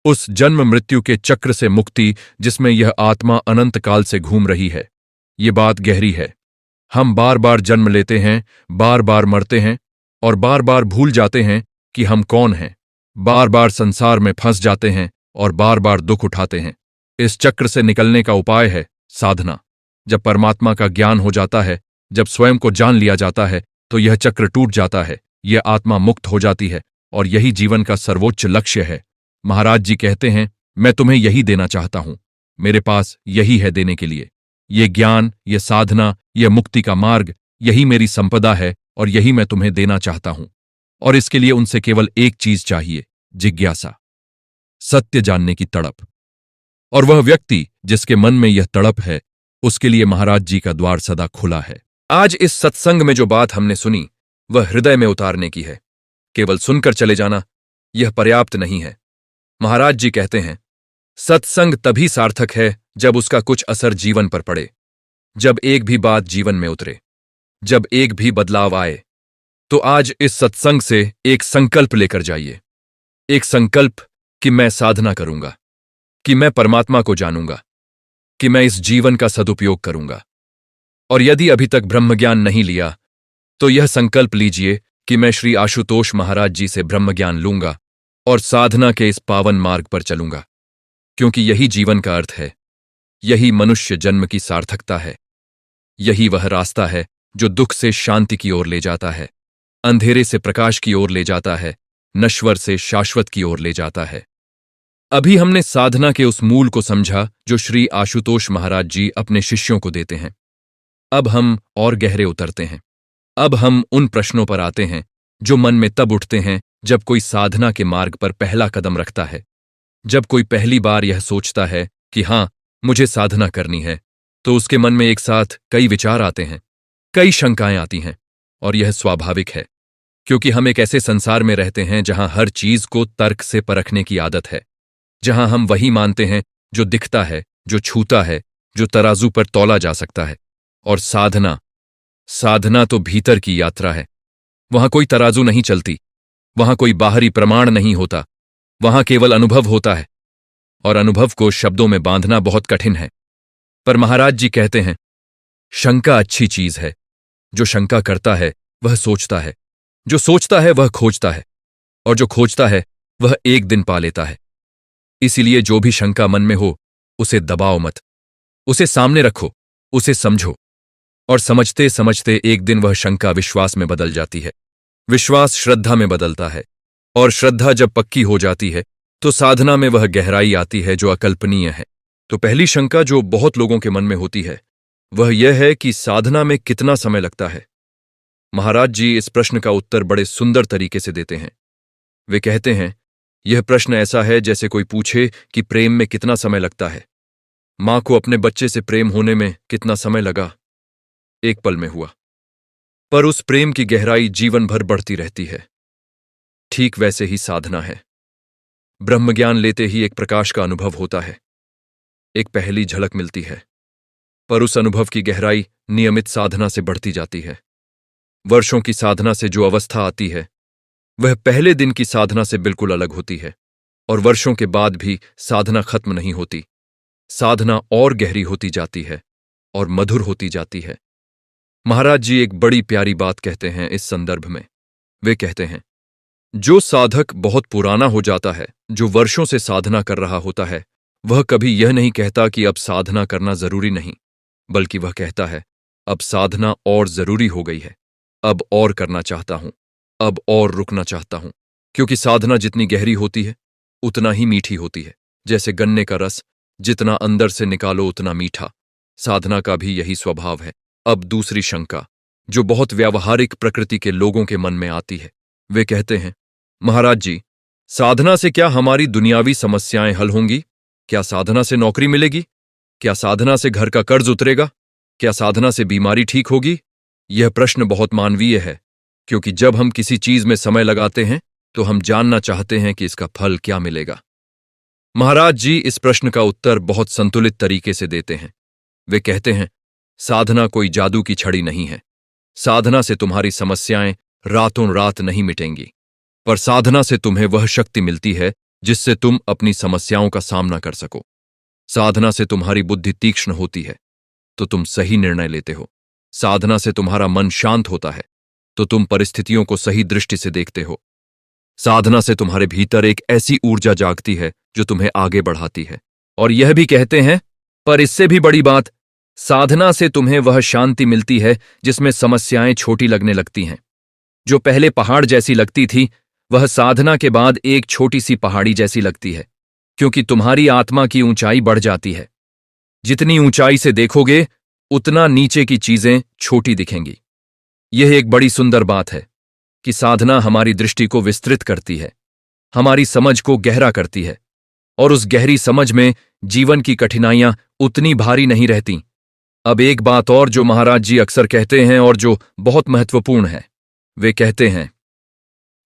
उस जन्म मृत्यु के चक्र से मुक्ति जिसमें यह आत्मा अनंत काल से घूम रही है। ये बात गहरी है। हम बार बार जन्म लेते हैं, बार बार मरते हैं और बार बार भूल जाते हैं कि हम कौन हैं। बार बार संसार में फंस जाते हैं और बार बार दुख उठाते हैं। इस चक्र से निकलने का उपाय है साधना। जब परमात्मा का ज्ञान हो जाता है, जब स्वयं को जान लिया जाता है, तो यह चक्र टूट जाता है, यह आत्मा मुक्त हो जाती है और यही जीवन का सर्वोच्च लक्ष्य है। महाराज जी कहते हैं, मैं तुम्हें यही देना चाहता हूं। मेरे पास यही है देने के लिए। ये ज्ञान, ये साधना, यह मुक्ति का मार्ग, यही मेरी संपदा है और यही मैं तुम्हें देना चाहता हूं। और इसके लिए उनसे केवल एक चीज चाहिए, जिज्ञासा, सत्य जानने की तड़प। और वह व्यक्ति जिसके मन में यह तड़प है, उसके लिए महाराज जी का द्वार सदा खुला है। आज इस सत्संग में जो बात हमने सुनी, वह हृदय में उतारने की है। केवल सुनकर चले जाना यह पर्याप्त नहीं है। महाराज जी कहते हैं, सत्संग तभी सार्थक है जब उसका कुछ असर जीवन पर पड़े, जब एक भी बात जीवन में उतरे, जब एक भी बदलाव आए। तो आज इस सत्संग से एक संकल्प लेकर जाइए। एक संकल्प कि मैं साधना करूंगा, कि मैं परमात्मा को जानूंगा, कि मैं इस जीवन का सदुपयोग करूंगा। और यदि अभी तक ब्रह्मज्ञान नहीं लिया, तो यह संकल्प लीजिए कि मैं श्री आशुतोष महाराज जी से ब्रह्मज्ञान लूंगा और साधना के इस पावन मार्ग पर चलूंगा। क्योंकि यही जीवन का अर्थ है, यही मनुष्य जन्म की सार्थकता है। यही वह रास्ता है जो दुख से शांति की ओर ले जाता है, अंधेरे से प्रकाश की ओर ले जाता है, नश्वर से शाश्वत की ओर ले जाता है। अभी हमने साधना के उस मूल को समझा जो श्री आशुतोष महाराज जी अपने शिष्यों को देते हैं। अब हम और गहरे उतरते हैं। अब हम उन प्रश्नों पर आते हैं जो मन में तब उठते हैं जब कोई साधना के मार्ग पर पहला कदम रखता है। जब कोई पहली बार यह सोचता है कि हां, मुझे साधना करनी है, तो उसके मन में एक साथ कई विचार आते हैं, कई शंकाएं आती हैं। और यह स्वाभाविक है, क्योंकि हम एक ऐसे संसार में रहते हैं जहां हर चीज को तर्क से परखने की आदत है, जहां हम वही मानते हैं जो दिखता है, जो छूता है, जो तराजू पर तौला जा सकता है। और साधना तो भीतर की यात्रा है। वहां कोई तराजू नहीं चलती, वहां कोई बाहरी प्रमाण नहीं होता, वहां केवल अनुभव होता है। और अनुभव को शब्दों में बांधना बहुत कठिन है। पर महाराज जी कहते हैं, शंका अच्छी चीज है। जो शंका करता है वह सोचता है, जो सोचता है वह खोजता है, और जो खोजता है वह एक दिन पा लेता है। इसीलिए जो भी शंका मन में हो, उसे दबाओ मत, उसे सामने रखो, उसे समझो। और समझते समझते एक दिन वह शंका विश्वास में बदल जाती है, विश्वास श्रद्धा में बदलता है, और श्रद्धा जब पक्की हो जाती है तो साधना में वह गहराई आती है जो अकल्पनीय है। तो पहली शंका जो बहुत लोगों के मन में होती है वह यह है कि साधना में कितना समय लगता है। महाराज जी इस प्रश्न का उत्तर बड़े सुंदर तरीके से देते हैं। वे कहते हैं, यह प्रश्न ऐसा है जैसे कोई पूछे कि प्रेम में कितना समय लगता है। मां को अपने बच्चे से प्रेम होने में कितना समय लगा? एक पल में हुआ, पर उस प्रेम की गहराई जीवन भर बढ़ती रहती है। ठीक वैसे ही साधना है। ब्रह्मज्ञान लेते ही एक प्रकाश का अनुभव होता है, एक पहली झलक मिलती है, पर उस अनुभव की गहराई नियमित साधना से बढ़ती जाती है। वर्षों की साधना से जो अवस्था आती है वह पहले दिन की साधना से बिल्कुल अलग होती है। और वर्षों के बाद भी साधना खत्म नहीं होती, साधना और गहरी होती जाती है और मधुर होती जाती है। महाराज जी एक बड़ी प्यारी बात कहते हैं इस संदर्भ में। वे कहते हैं, जो साधक बहुत पुराना हो जाता है, जो वर्षों से साधना कर रहा होता है, वह कभी यह नहीं कहता कि अब साधना करना जरूरी नहीं, बल्कि वह कहता है, अब साधना और जरूरी हो गई है, अब और करना चाहता हूं, अब और रुकना चाहता हूं। क्योंकि साधना जितनी गहरी होती है उतना ही मीठी होती है। जैसे गन्ने का रस जितना अंदर से निकालो उतना मीठा, साधना का भी यही स्वभाव है। अब दूसरी शंका जो बहुत व्यावहारिक प्रकृति के लोगों के मन में आती है, वे कहते हैं, महाराज जी, साधना से क्या हमारी दुनियावी समस्याएं हल होंगी? क्या साधना से नौकरी मिलेगी? क्या साधना से घर का कर्ज उतरेगा? क्या साधना से बीमारी ठीक होगी? यह प्रश्न बहुत मानवीय है, क्योंकि जब हम किसी चीज में समय लगाते हैं तो हम जानना चाहते हैं कि इसका फल क्या मिलेगा। महाराज जी इस प्रश्न का उत्तर बहुत संतुलित तरीके से देते हैं। वे कहते हैं, साधना कोई जादू की छड़ी नहीं है। साधना से तुम्हारी समस्याएं रातों रात नहीं मिटेंगी, पर साधना से तुम्हें वह शक्ति मिलती है जिससे तुम अपनी समस्याओं का सामना कर सको। साधना से तुम्हारी बुद्धि तीक्ष्ण होती है तो तुम सही निर्णय लेते हो। साधना से तुम्हारा मन शांत होता है तो तुम परिस्थितियों को सही दृष्टि से देखते हो। साधना से तुम्हारे भीतर एक ऐसी ऊर्जा जागती है जो तुम्हें आगे बढ़ाती है। और यह भी कहते हैं, पर इससे भी बड़ी बात, साधना से तुम्हें वह शांति मिलती है जिसमें समस्याएं छोटी लगने लगती हैं। जो पहले पहाड़ जैसी लगती थी वह साधना के बाद एक छोटी सी पहाड़ी जैसी लगती है, क्योंकि तुम्हारी आत्मा की ऊंचाई बढ़ जाती है। जितनी ऊंचाई से देखोगे उतना नीचे की चीजें छोटी दिखेंगी। यह एक बड़ी सुंदर बात है कि साधना हमारी दृष्टि को विस्तृत करती है, हमारी समझ को गहरा करती है, और उस गहरी समझ में जीवन की कठिनाइयां उतनी भारी नहीं रहती। अब एक बात और जो महाराज जी अक्सर कहते हैं और जो बहुत महत्वपूर्ण है, वे कहते हैं,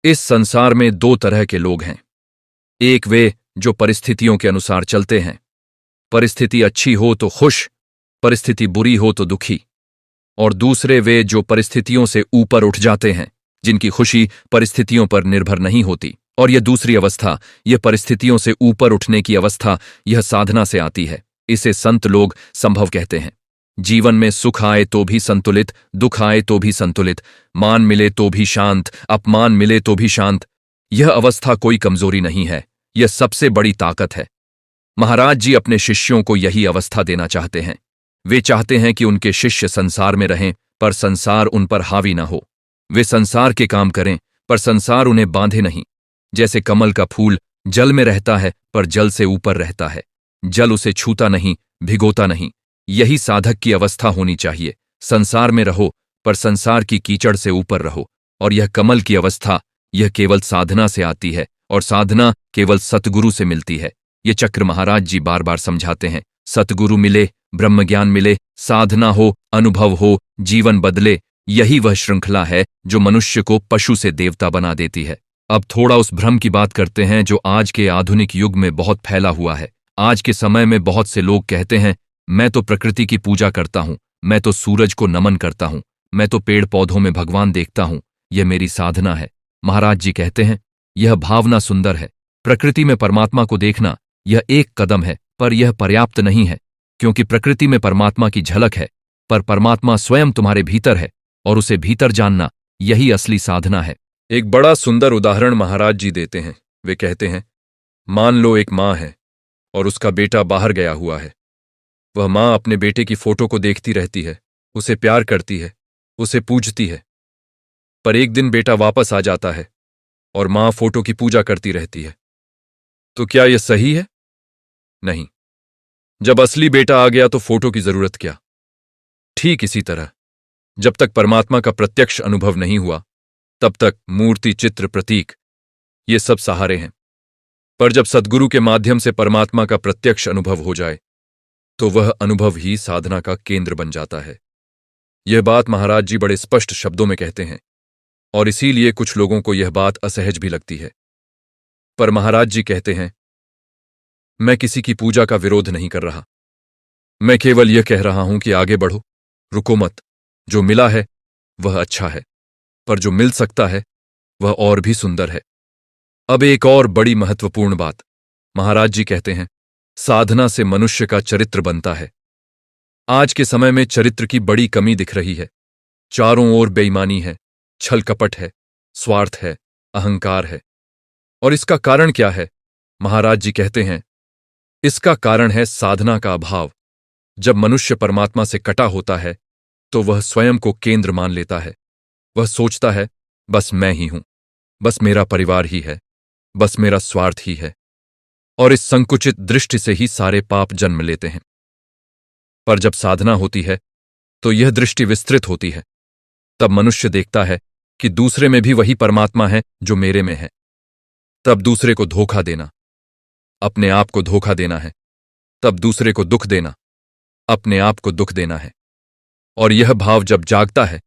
इस संसार में दो तरह के लोग हैं। एक वे जो परिस्थितियों के अनुसार चलते हैं। परिस्थिति अच्छी हो तो खुश, परिस्थिति बुरी हो तो दुखी। और दूसरे वे जो परिस्थितियों से ऊपर उठ जाते हैं, जिनकी खुशी परिस्थितियों पर निर्भर नहीं होती। और यह दूसरी अवस्था, यह परिस्थितियों से ऊपर उठने की अवस्था, यह साधना से आती है। इसे संत लोग संभव कहते हैं। जीवन में सुख आए तो भी संतुलित, दुख आए तो भी संतुलित, मान मिले तो भी शांत, अपमान मिले तो भी शांत। यह अवस्था कोई कमजोरी नहीं है, यह सबसे बड़ी ताकत है। महाराज जी अपने शिष्यों को यही अवस्था देना चाहते हैं। वे चाहते हैं कि उनके शिष्य संसार में रहें पर संसार उन पर हावी न हो। वे संसार के काम करें पर संसार उन्हें बांधे नहीं। जैसे कमल का फूल जल में रहता है पर जल से ऊपर रहता है, जल उसे छूता नहीं, भिगोता नहीं। यही साधक की अवस्था होनी चाहिए। संसार में रहो पर संसार की कीचड़ से ऊपर रहो। और यह कमल की अवस्था, यह केवल साधना से आती है, और साधना केवल सतगुरु से मिलती है। ये चक्र महाराज जी बार बार समझाते हैं। सतगुरु मिले, ब्रह्मज्ञान मिले, साधना हो, अनुभव हो, जीवन बदले। यही वह श्रृंखला है जो मनुष्य को पशु से देवता बना देती है। अब थोड़ा उस भ्रम की बात करते हैं जो आज के आधुनिक युग में बहुत फैला हुआ है। आज के समय में बहुत से लोग कहते हैं, मैं तो प्रकृति की पूजा करता हूं, मैं तो सूरज को नमन करता हूं, मैं तो पेड़ पौधों में भगवान देखता हूं, यह मेरी साधना है। महाराज जी कहते हैं, यह भावना सुंदर है। प्रकृति में परमात्मा को देखना यह एक कदम है, पर यह पर्याप्त नहीं है, क्योंकि प्रकृति में परमात्मा की झलक है, पर परमात्मा स्वयं तुम्हारे भीतर है, और उसे भीतर जानना यही असली साधना है। एक बड़ा सुंदर उदाहरण महाराज जी देते हैं। वे कहते हैं, मान लो एक माँ है और उसका बेटा बाहर गया हुआ है। वह माँ अपने बेटे की फोटो को देखती रहती है, उसे प्यार करती है, उसे पूजती है। पर एक दिन बेटा वापस आ जाता है और माँ फोटो की पूजा करती रहती है। तो क्या यह सही है? नहीं। जब असली बेटा आ गया तो फोटो की जरूरत क्या? ठीक इसी तरह जब तक परमात्मा का प्रत्यक्ष अनुभव नहीं हुआ तब तक मूर्ति, चित्र, प्रतीक ये सब सहारे हैं। पर जब सद्गुरु के माध्यम से परमात्मा का प्रत्यक्ष अनुभव हो जाए तो वह अनुभव ही साधना का केंद्र बन जाता है। यह बात महाराज जी बड़े स्पष्ट शब्दों में कहते हैं, और इसीलिए कुछ लोगों को यह बात असहज भी लगती है। पर महाराज जी कहते हैं, मैं किसी की पूजा का विरोध नहीं कर रहा। मैं केवल यह कह रहा हूं कि आगे बढ़ो, रुको मत। जो मिला है वह अच्छा है, पर जो मिल सकता है वह और भी सुंदर है। अब एक और बड़ी महत्वपूर्ण बात, महाराज जी कहते हैं, साधना से मनुष्य का चरित्र बनता है। आज के समय में चरित्र की बड़ी कमी दिख रही है। चारों ओर बेईमानी है, छल कपट है, स्वार्थ है, अहंकार है। और इसका कारण क्या है? महाराज जी कहते हैं, इसका कारण है साधना का अभाव। जब मनुष्य परमात्मा से कटा होता है तो वह स्वयं को केंद्र मान लेता है। वह सोचता है, बस मैं ही हूं, बस मेरा परिवार ही है, बस मेरा स्वार्थ ही है। और इस संकुचित दृष्टि से ही सारे पाप जन्म लेते हैं। पर जब साधना होती है तो यह दृष्टि विस्तृत होती है। तब मनुष्य देखता है कि दूसरे में भी वही परमात्मा है जो मेरे में है। तब दूसरे को धोखा देना, अपने आप को धोखा देना है। तब दूसरे को दुख देना, अपने आप को दुख देना है। और यह भाव जब जागता है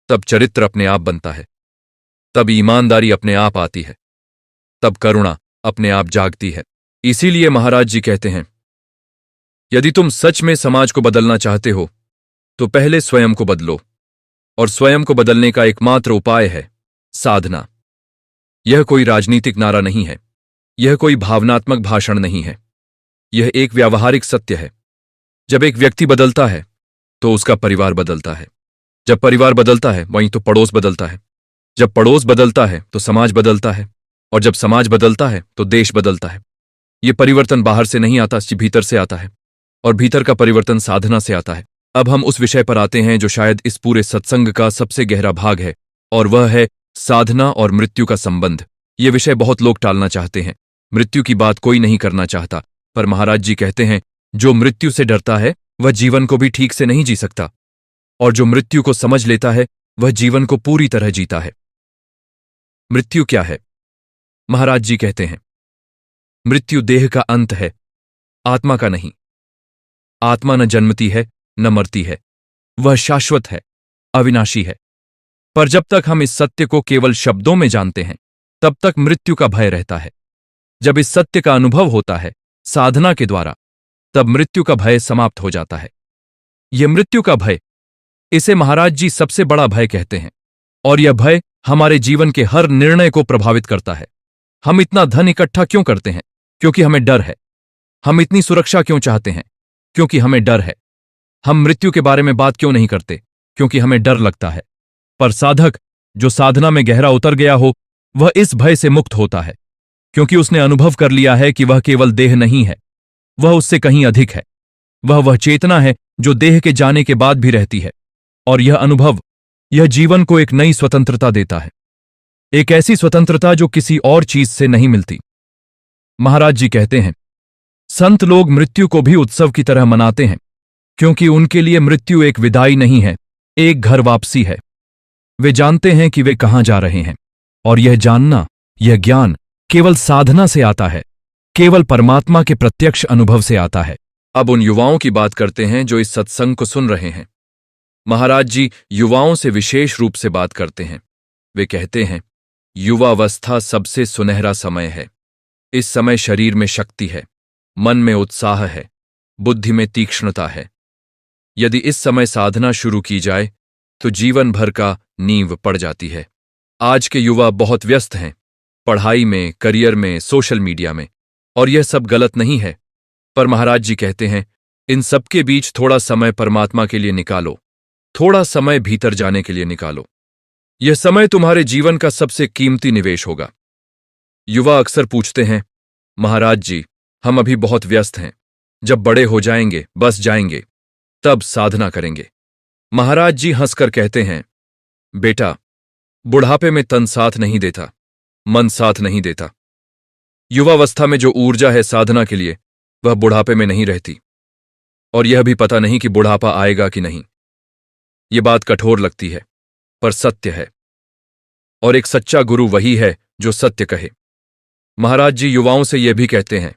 तब चरित्र अपने आप बनता है। तब ईमानदारी अपने आप आती है। तब करुणा अपने आप जागती है। इसीलिए महाराज जी कहते हैं, यदि तुम सच में समाज को बदलना चाहते हो तो पहले स्वयं को बदलो, और स्वयं को बदलने का एकमात्र उपाय है साधना। यह कोई राजनीतिक नारा नहीं है, यह कोई भावनात्मक भाषण नहीं है, यह एक व्यावहारिक सत्य है। जब एक व्यक्ति बदलता है तो उसका परिवार बदलता है, जब परिवार बदलता है वहीं तो पड़ोस बदलता है, जब पड़ोस बदलता है तो समाज बदलता है, और जब समाज बदलता है तो देश बदलता है। यह परिवर्तन बाहर से नहीं आता, भीतर से आता है, और भीतर का परिवर्तन साधना से आता है। अब हम उस विषय पर आते हैं जो शायद इस पूरे सत्संग का सबसे गहरा भाग है, और वह है साधना और मृत्यु का संबंध। ये विषय बहुत लोग टालना चाहते हैं, मृत्यु की बात कोई नहीं करना चाहता, पर महाराज जी कहते हैं जो मृत्यु से डरता है वह जीवन को भी ठीक से नहीं जी सकता, और जो मृत्यु को समझ लेता है वह जीवन को पूरी तरह जीता है। मृत्यु क्या है? महाराज जी कहते हैं मृत्यु देह का अंत है, आत्मा का नहीं। आत्मा न जन्मती है न मरती है, वह शाश्वत है, अविनाशी है। पर जब तक हम इस सत्य को केवल शब्दों में जानते हैं तब तक मृत्यु का भय रहता है। जब इस सत्य का अनुभव होता है साधना के द्वारा, तब मृत्यु का भय समाप्त हो जाता है। यह मृत्यु का भय, इसे महाराज जी सबसे बड़ा भय कहते हैं, और यह भय हमारे जीवन के हर निर्णय को प्रभावित करता है। हम इतना धन इकट्ठा क्यों करते हैं? क्योंकि हमें डर है। हम इतनी सुरक्षा क्यों चाहते हैं? क्योंकि हमें डर है। हम मृत्यु के बारे में बात क्यों नहीं करते? क्योंकि हमें डर लगता है। पर साधक जो साधना में गहरा उतर गया हो, वह इस भय से मुक्त होता है, क्योंकि उसने अनुभव कर लिया है कि वह केवल देह नहीं है, वह उससे कहीं अधिक है। वह चेतना है जो देह के जाने के बाद भी रहती है, और यह अनुभव, यह जीवन को एक नई स्वतंत्रता देता है, एक ऐसी स्वतंत्रता जो किसी और चीज से नहीं मिलती। महाराज जी कहते हैं संत लोग मृत्यु को भी उत्सव की तरह मनाते हैं, क्योंकि उनके लिए मृत्यु एक विदाई नहीं है, एक घर वापसी है। वे जानते हैं कि वे कहां जा रहे हैं, और यह जानना, यह ज्ञान केवल साधना से आता है, केवल परमात्मा के प्रत्यक्ष अनुभव से आता है। अब उन युवाओं की बात करते हैं जो इस सत्संग को सुन रहे हैं। महाराज जी युवाओं से विशेष रूप से बात करते हैं। वे कहते हैं युवावस्था सबसे सुनहरा समय है। इस समय शरीर में शक्ति है, मन में उत्साह है, बुद्धि में तीक्ष्णता है। यदि इस समय साधना शुरू की जाए तो जीवन भर का नींव पड़ जाती है। आज के युवा बहुत व्यस्त हैं, पढ़ाई में, करियर में, सोशल मीडिया में, और यह सब गलत नहीं है, पर महाराज जी कहते हैं इन सबके बीच थोड़ा समय परमात्मा के लिए निकालो, थोड़ा समय भीतर जाने के लिए निकालो। यह समय तुम्हारे जीवन का सबसे कीमती निवेश होगा। युवा अक्सर पूछते हैं महाराज जी हम अभी बहुत व्यस्त हैं, जब बड़े हो जाएंगे, बस जाएंगे, तब साधना करेंगे। महाराज जी हंसकर कहते हैं बेटा, बुढ़ापे में तन साथ नहीं देता, मन साथ नहीं देता। युवावस्था में जो ऊर्जा है साधना के लिए, वह बुढ़ापे में नहीं रहती, और यह भी पता नहीं कि बुढ़ापा आएगा कि नहीं। यह बात कठोर लगती है, पर सत्य है, और एक सच्चा गुरु वही है जो सत्य कहे। महाराज जी युवाओं से यह भी कहते हैं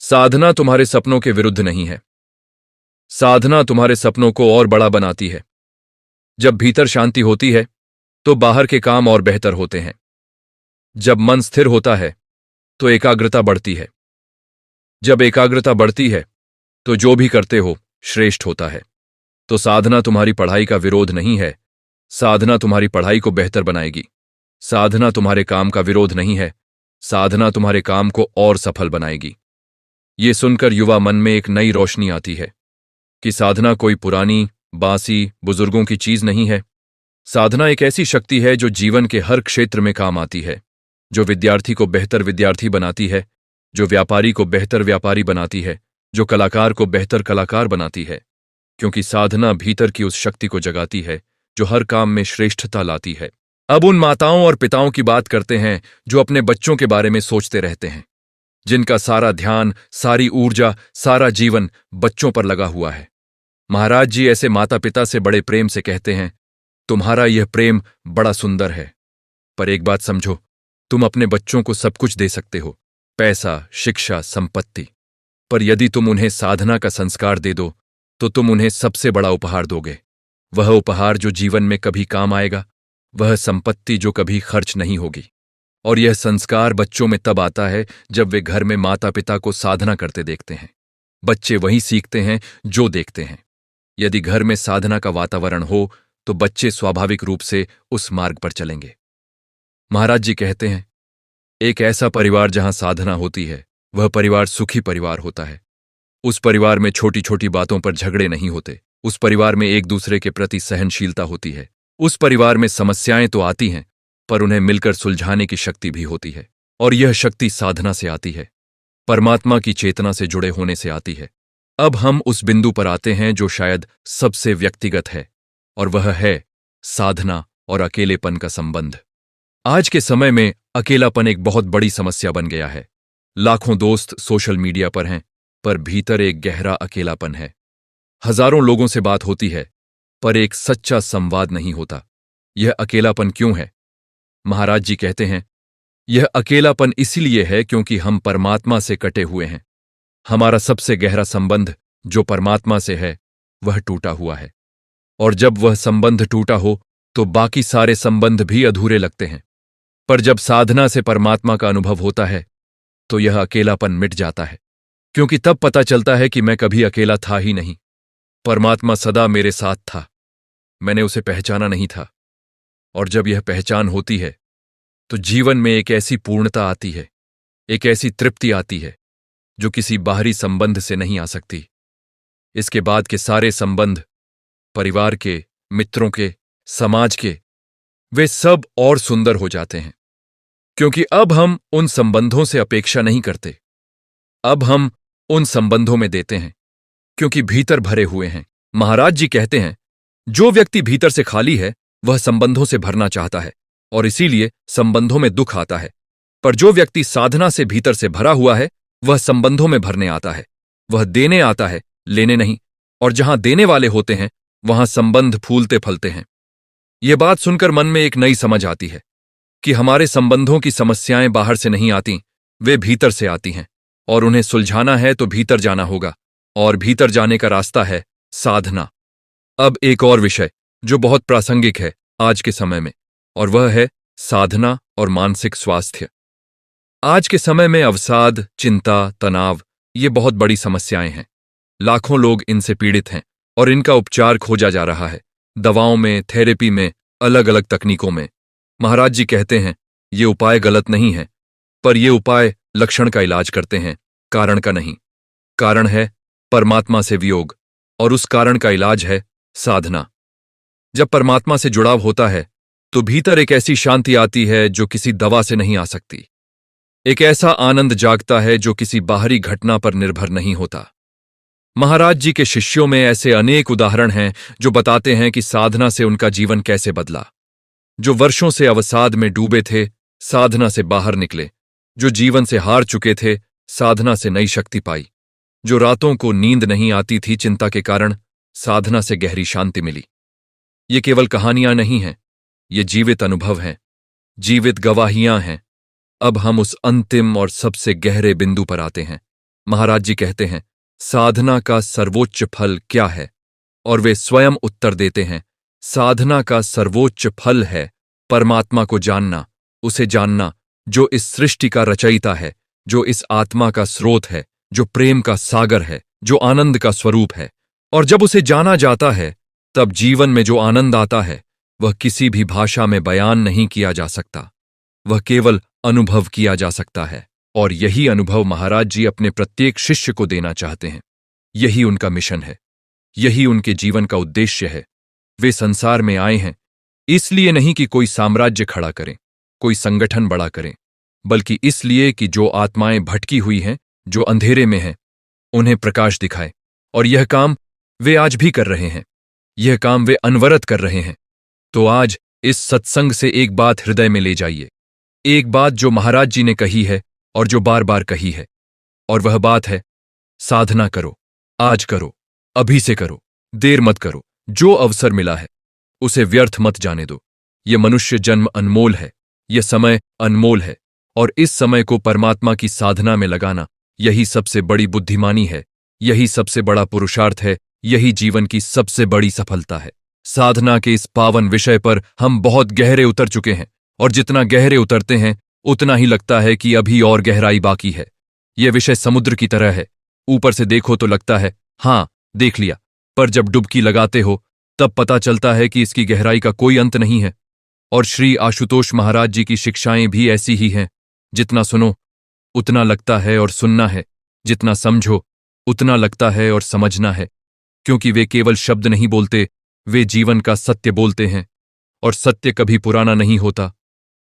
साधना तुम्हारे सपनों के विरुद्ध नहीं है, साधना तुम्हारे सपनों को और बड़ा बनाती है। जब भीतर शांति होती है तो बाहर के काम और बेहतर होते हैं। जब मन स्थिर होता है तो एकाग्रता बढ़ती है। जब एकाग्रता बढ़ती है तो जो भी करते हो श्रेष्ठ होता है। तो साधना तुम्हारी पढ़ाई का विरोध नहीं है, साधना तुम्हारी पढ़ाई को बेहतर बनाएगी। साधना तुम्हारे काम का विरोध नहीं है, साधना तुम्हारे काम को और सफल बनाएगी। ये सुनकर युवा मन में एक नई रोशनी आती है कि साधना कोई पुरानी, बासी, बुजुर्गों की चीज नहीं है। साधना एक ऐसी शक्ति है जो जीवन के हर क्षेत्र में काम आती है, जो विद्यार्थी को बेहतर विद्यार्थी बनाती है, जो व्यापारी को बेहतर व्यापारी बनाती है, जो कलाकार को बेहतर कलाकार बनाती है, क्योंकि साधना भीतर की उस शक्ति को जगाती है जो हर काम में श्रेष्ठता लाती है। अब उन माताओं और पिताओं की बात करते हैं जो अपने बच्चों के बारे में सोचते रहते हैं, जिनका सारा ध्यान, सारी ऊर्जा, सारा जीवन बच्चों पर लगा हुआ है। महाराज जी ऐसे माता पिता से बड़े प्रेम से कहते हैं तुम्हारा यह प्रेम बड़ा सुंदर है, पर एक बात समझो, तुम अपने बच्चों को सब कुछ दे सकते हो, पैसा, शिक्षा, संपत्ति, पर यदि तुम उन्हें साधना का संस्कार दे दो तो तुम उन्हें सबसे बड़ा उपहार दोगे। वह उपहार जो जीवन में कभी काम आएगा, वह संपत्ति जो कभी खर्च नहीं होगी। और यह संस्कार बच्चों में तब आता है जब वे घर में माता पिता को साधना करते देखते हैं। बच्चे वही सीखते हैं जो देखते हैं। यदि घर में साधना का वातावरण हो तो बच्चे स्वाभाविक रूप से उस मार्ग पर चलेंगे। महाराज जी कहते हैं एक ऐसा परिवार जहां साधना होती है, वह परिवार सुखी परिवार होता है। उस परिवार में छोटी छोटी बातों पर झगड़े नहीं होते। उस परिवार में एक दूसरे के प्रति सहनशीलता होती है। उस परिवार में समस्याएं तो आती हैं, पर उन्हें मिलकर सुलझाने की शक्ति भी होती है। और यह शक्ति साधना से आती है, परमात्मा की चेतना से जुड़े होने से आती है। अब हम उस बिंदु पर आते हैं जो शायद सबसे व्यक्तिगत है, और वह है साधना और अकेलेपन का संबंध। आज के समय में अकेलापन एक बहुत बड़ी समस्या बन गया है। लाखों दोस्त सोशल मीडिया पर हैं, पर भीतर एक गहरा अकेलापन है। हजारों लोगों से बात होती है, पर एक सच्चा संवाद नहीं होता। यह अकेलापन क्यों है? महाराज जी कहते हैं, यह अकेलापन इसलिए है क्योंकि हम परमात्मा से कटे हुए हैं। हमारा सबसे गहरा संबंध जो परमात्मा से है, वह टूटा हुआ है। और जब वह संबंध टूटा हो तो बाकी सारे संबंध भी अधूरे लगते हैं। पर जब साधना से परमात्मा का अनुभव होता है तो यह अकेलापन मिट जाता है, क्योंकि तब पता चलता है कि मैं कभी अकेला था ही नहीं। परमात्मा सदा मेरे साथ था, मैंने उसे पहचाना नहीं था। और जब यह पहचान होती है तो जीवन में एक ऐसी पूर्णता आती है, एक ऐसी तृप्ति आती है जो किसी बाहरी संबंध से नहीं आ सकती। इसके बाद के सारे संबंध, परिवार के, मित्रों के, समाज के, वे सब और सुंदर हो जाते हैं, क्योंकि अब हम उन संबंधों से अपेक्षा नहीं करते। अब हम उन संबंधों में देते हैं, क्योंकि भीतर भरे हुए हैं। महाराज जी कहते हैं, जो व्यक्ति भीतर से खाली है वह संबंधों से भरना चाहता है, और इसीलिए संबंधों में दुख आता है। पर जो व्यक्ति साधना से भीतर से भरा हुआ है वह संबंधों में भरने आता है। वह देने आता है, लेने नहीं। और जहां देने वाले होते हैं वहां संबंध फूलते फलते हैं। यह बात सुनकर मन में एक नई समझ आती है कि हमारे संबंधों की समस्याएं बाहर से नहीं आती, वे भीतर से आती हैं। और उन्हें सुलझाना है तो भीतर जाना होगा, और भीतर जाने का रास्ता है साधना। अब एक और विषय जो बहुत प्रासंगिक है आज के समय में, और वह है साधना और मानसिक स्वास्थ्य। आज के समय में अवसाद, चिंता, तनाव ये बहुत बड़ी समस्याएं हैं। लाखों लोग इनसे पीड़ित हैं और इनका उपचार खोजा जा रहा है, दवाओं में, थेरेपी में, अलग अलग तकनीकों में। महाराज जी कहते हैं, ये उपाय गलत नहीं है, पर ये उपाय लक्षण का इलाज करते हैं, कारण का नहीं। कारण है परमात्मा से वियोग, और उस कारण का इलाज है साधना। जब परमात्मा से जुड़ाव होता है तो भीतर एक ऐसी शांति आती है जो किसी दवा से नहीं आ सकती। एक ऐसा आनंद जागता है जो किसी बाहरी घटना पर निर्भर नहीं होता। महाराज जी के शिष्यों में ऐसे अनेक उदाहरण हैं जो बताते हैं कि साधना से उनका जीवन कैसे बदला। जो वर्षों से अवसाद में डूबे थे, साधना से बाहर निकले। जो जीवन से हार चुके थे, साधना से नई शक्ति पाई। जो रातों को नींद नहीं आती थी चिंता के कारण, साधना से गहरी शांति मिली। ये केवल कहानियां नहीं हैं, ये जीवित अनुभव हैं, जीवित गवाहियां हैं। अब हम उस अंतिम और सबसे गहरे बिंदु पर आते हैं। महाराज जी कहते हैं, साधना का सर्वोच्च फल क्या है? और वे स्वयं उत्तर देते हैं, साधना का सर्वोच्च फल है परमात्मा को जानना, उसे जानना जो इस सृष्टि का रचयिता है, जो इस आत्मा का स्रोत है, जो प्रेम का सागर है, जो आनंद का स्वरूप है। और जब उसे जाना जाता है तब जीवन में जो आनंद आता है वह किसी भी भाषा में बयान नहीं किया जा सकता, वह केवल अनुभव किया जा सकता है। और यही अनुभव महाराज जी अपने प्रत्येक शिष्य को देना चाहते हैं। यही उनका मिशन है, यही उनके जीवन का उद्देश्य है। वे संसार में आए हैं इसलिए नहीं कि कोई साम्राज्य खड़ा करें, कोई संगठन बड़ा करें, बल्कि इसलिए कि जो आत्माएं भटकी हुई हैं, जो अंधेरे में हैं, उन्हें प्रकाश दिखाए। और यह काम वे आज भी कर रहे हैं, यह काम वे अनवरत कर रहे हैं। तो आज इस सत्संग से एक बात हृदय में ले जाइए, एक बात जो महाराज जी ने कही है और जो बार बार कही है, और वह बात है, साधना करो, आज करो, अभी से करो, देर मत करो। जो अवसर मिला है उसे व्यर्थ मत जाने दो। यह मनुष्य जन्म अनमोल है, यह समय अनमोल है, और इस समय को परमात्मा की साधना में लगाना यही सबसे बड़ी बुद्धिमानी है, यही सबसे बड़ा पुरुषार्थ है, यही जीवन की सबसे बड़ी सफलता है। साधना के इस पावन विषय पर हम बहुत गहरे उतर चुके हैं, और जितना गहरे उतरते हैं उतना ही लगता है कि अभी और गहराई बाकी है। यह विषय समुद्र की तरह है, ऊपर से देखो तो लगता है हाँ देख लिया, पर जब डुबकी लगाते हो तब पता चलता है कि इसकी गहराई का कोई अंत नहीं है। और श्री आशुतोष महाराज जी की शिक्षाएं भी ऐसी ही हैं, जितना सुनो उतना लगता है और सुनना है, जितना समझो उतना लगता है और समझना है, क्योंकि वे केवल शब्द नहीं बोलते, वे जीवन का सत्य बोलते हैं। और सत्य कभी पुराना नहीं होता।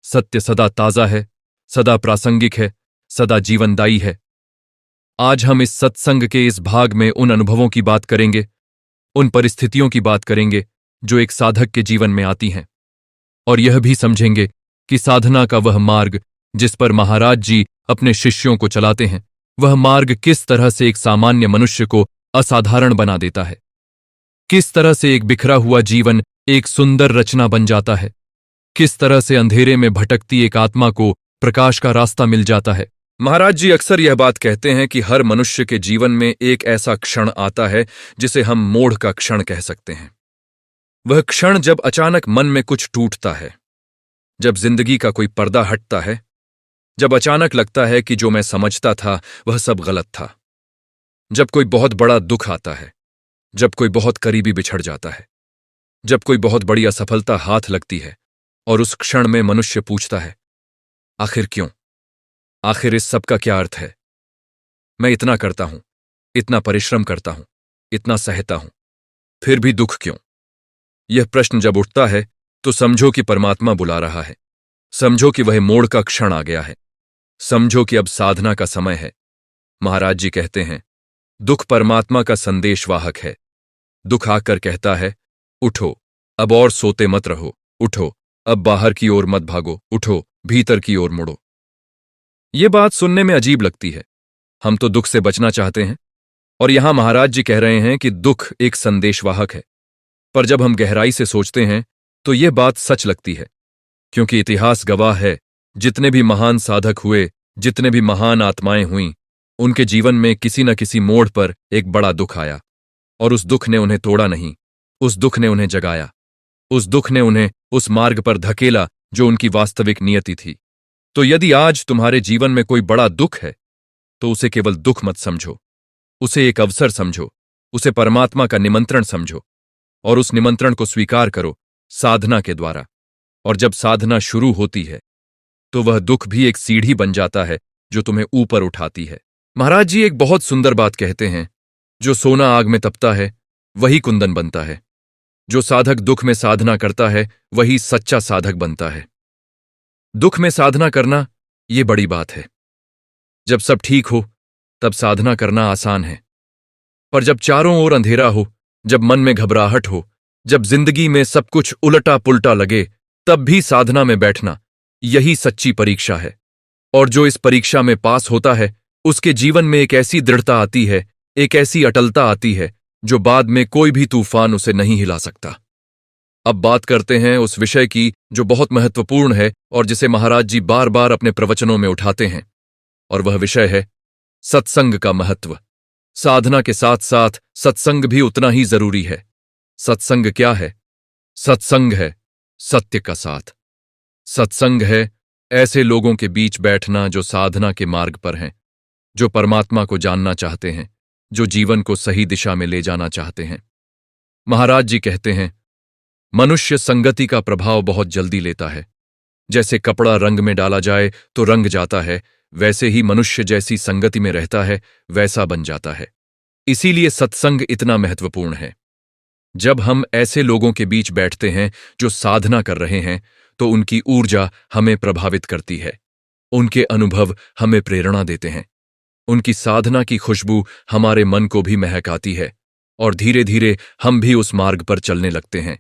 सत्य सदा ताजा है, सदा प्रासंगिक है, सदा जीवनदायी है। आज हम इस सत्संग के इस भाग में उन अनुभवों की बात करेंगे, उन परिस्थितियों की बात करेंगे जो एक साधक के जीवन में आती हैं, और यह भी समझेंगे कि साधना का वह मार्ग जिस पर महाराज जी अपने शिष्यों को चलाते हैं, वह मार्ग किस तरह से एक सामान्य मनुष्य को असाधारण बना देता है, किस तरह से एक बिखरा हुआ जीवन एक सुंदर रचना बन जाता है, किस तरह से अंधेरे में भटकती एक आत्मा को प्रकाश का रास्ता मिल जाता है। महाराज जी अक्सर यह बात कहते हैं कि हर मनुष्य के जीवन में एक ऐसा क्षण आता है जिसे हम मोड़ का क्षण कह सकते हैं। वह क्षण जब अचानक मन में कुछ टूटता है, जब जिंदगी का कोई पर्दा हटता है, जब अचानक लगता है कि जो मैं समझता था वह सब गलत था, जब कोई बहुत बड़ा दुख आता है, जब कोई बहुत करीबी बिछड़ जाता है, जब कोई बहुत बड़ी असफलता हाथ लगती है, और उस क्षण में मनुष्य पूछता है, आखिर क्यों? आखिर इस सब का क्या अर्थ है? मैं इतना करता हूं, इतना परिश्रम करता हूं, इतना सहता हूं, फिर भी दुख क्यों? यह प्रश्न जब उठता है तो समझो कि परमात्मा बुला रहा है, समझो कि वह मोड़ का क्षण आ गया है, समझो कि अब साधना का समय है। महाराज जी कहते हैं, दुख परमात्मा का संदेशवाहक है। दुख आकर कहता है, उठो, अब और सोते मत रहो, उठो, अब बाहर की ओर मत भागो, उठो, भीतर की ओर मुड़ो। ये बात सुनने में अजीब लगती है। हम तो दुख से बचना चाहते हैं, और यहां महाराज जी कह रहे हैं कि दुख एक संदेशवाहक है। पर जब हम गहराई से सोचते हैं तो यह बात सच लगती है, क्योंकि इतिहास गवाह है, जितने भी महान साधक हुए, जितने भी महान आत्माएं हुईं, उनके जीवन में किसी न किसी मोड़ पर एक बड़ा दुख आया, और उस दुख ने उन्हें तोड़ा नहीं, उस दुख ने उन्हें जगाया, उस दुख ने उन्हें उस मार्ग पर धकेला जो उनकी वास्तविक नियति थी। तो यदि आज तुम्हारे जीवन में कोई बड़ा दुख है तो उसे केवल दुख मत समझो, उसे एक अवसर समझो, उसे परमात्मा का निमंत्रण समझो, और उस निमंत्रण को स्वीकार करो साधना के द्वारा। और जब साधना शुरू होती है तो वह दुख भी एक सीढ़ी बन जाता है जो तुम्हें ऊपर उठाती है। महाराज जी एक बहुत सुंदर बात कहते हैं, जो सोना आग में तपता है वही कुंदन बनता है। जो साधक दुख में साधना करता है वही सच्चा साधक बनता है। दुख में साधना करना ये बड़ी बात है। जब सब ठीक हो तब साधना करना आसान है, पर जब चारों ओर अंधेरा हो, जब मन में घबराहट हो, जब जिंदगी में सब कुछ उलटा पुलटा लगे, तब भी साधना में बैठना यही सच्ची परीक्षा है। और जो इस परीक्षा में पास होता है उसके जीवन में एक ऐसी दृढ़ता आती है, एक ऐसी अटलता आती है जो बाद में कोई भी तूफान उसे नहीं हिला सकता। अब बात करते हैं उस विषय की जो बहुत महत्वपूर्ण है और जिसे महाराज जी बार बार अपने प्रवचनों में उठाते हैं, और वह विषय है सत्संग का महत्व। साधना के साथ साथ सत्संग भी उतना ही जरूरी है। सत्संग क्या है? सत्संग है सत्य का साथ। सत्संग है ऐसे लोगों के बीच बैठना जो साधना के मार्ग पर हैं, जो परमात्मा को जानना चाहते हैं, जो जीवन को सही दिशा में ले जाना चाहते हैं। महाराज जी कहते हैं, मनुष्य संगति का प्रभाव बहुत जल्दी लेता है। जैसे कपड़ा रंग में डाला जाए तो रंग जाता है, वैसे ही मनुष्य जैसी संगति में रहता है वैसा बन जाता है। इसीलिए सत्संग इतना महत्वपूर्ण है। जब हम ऐसे लोगों के बीच बैठते हैं जो साधना कर रहे हैं तो उनकी ऊर्जा हमें प्रभावित करती है, उनके अनुभव हमें प्रेरणा देते हैं, उनकी साधना की खुशबू हमारे मन को भी महकाती है, और धीरे धीरे हम भी उस मार्ग पर चलने लगते हैं।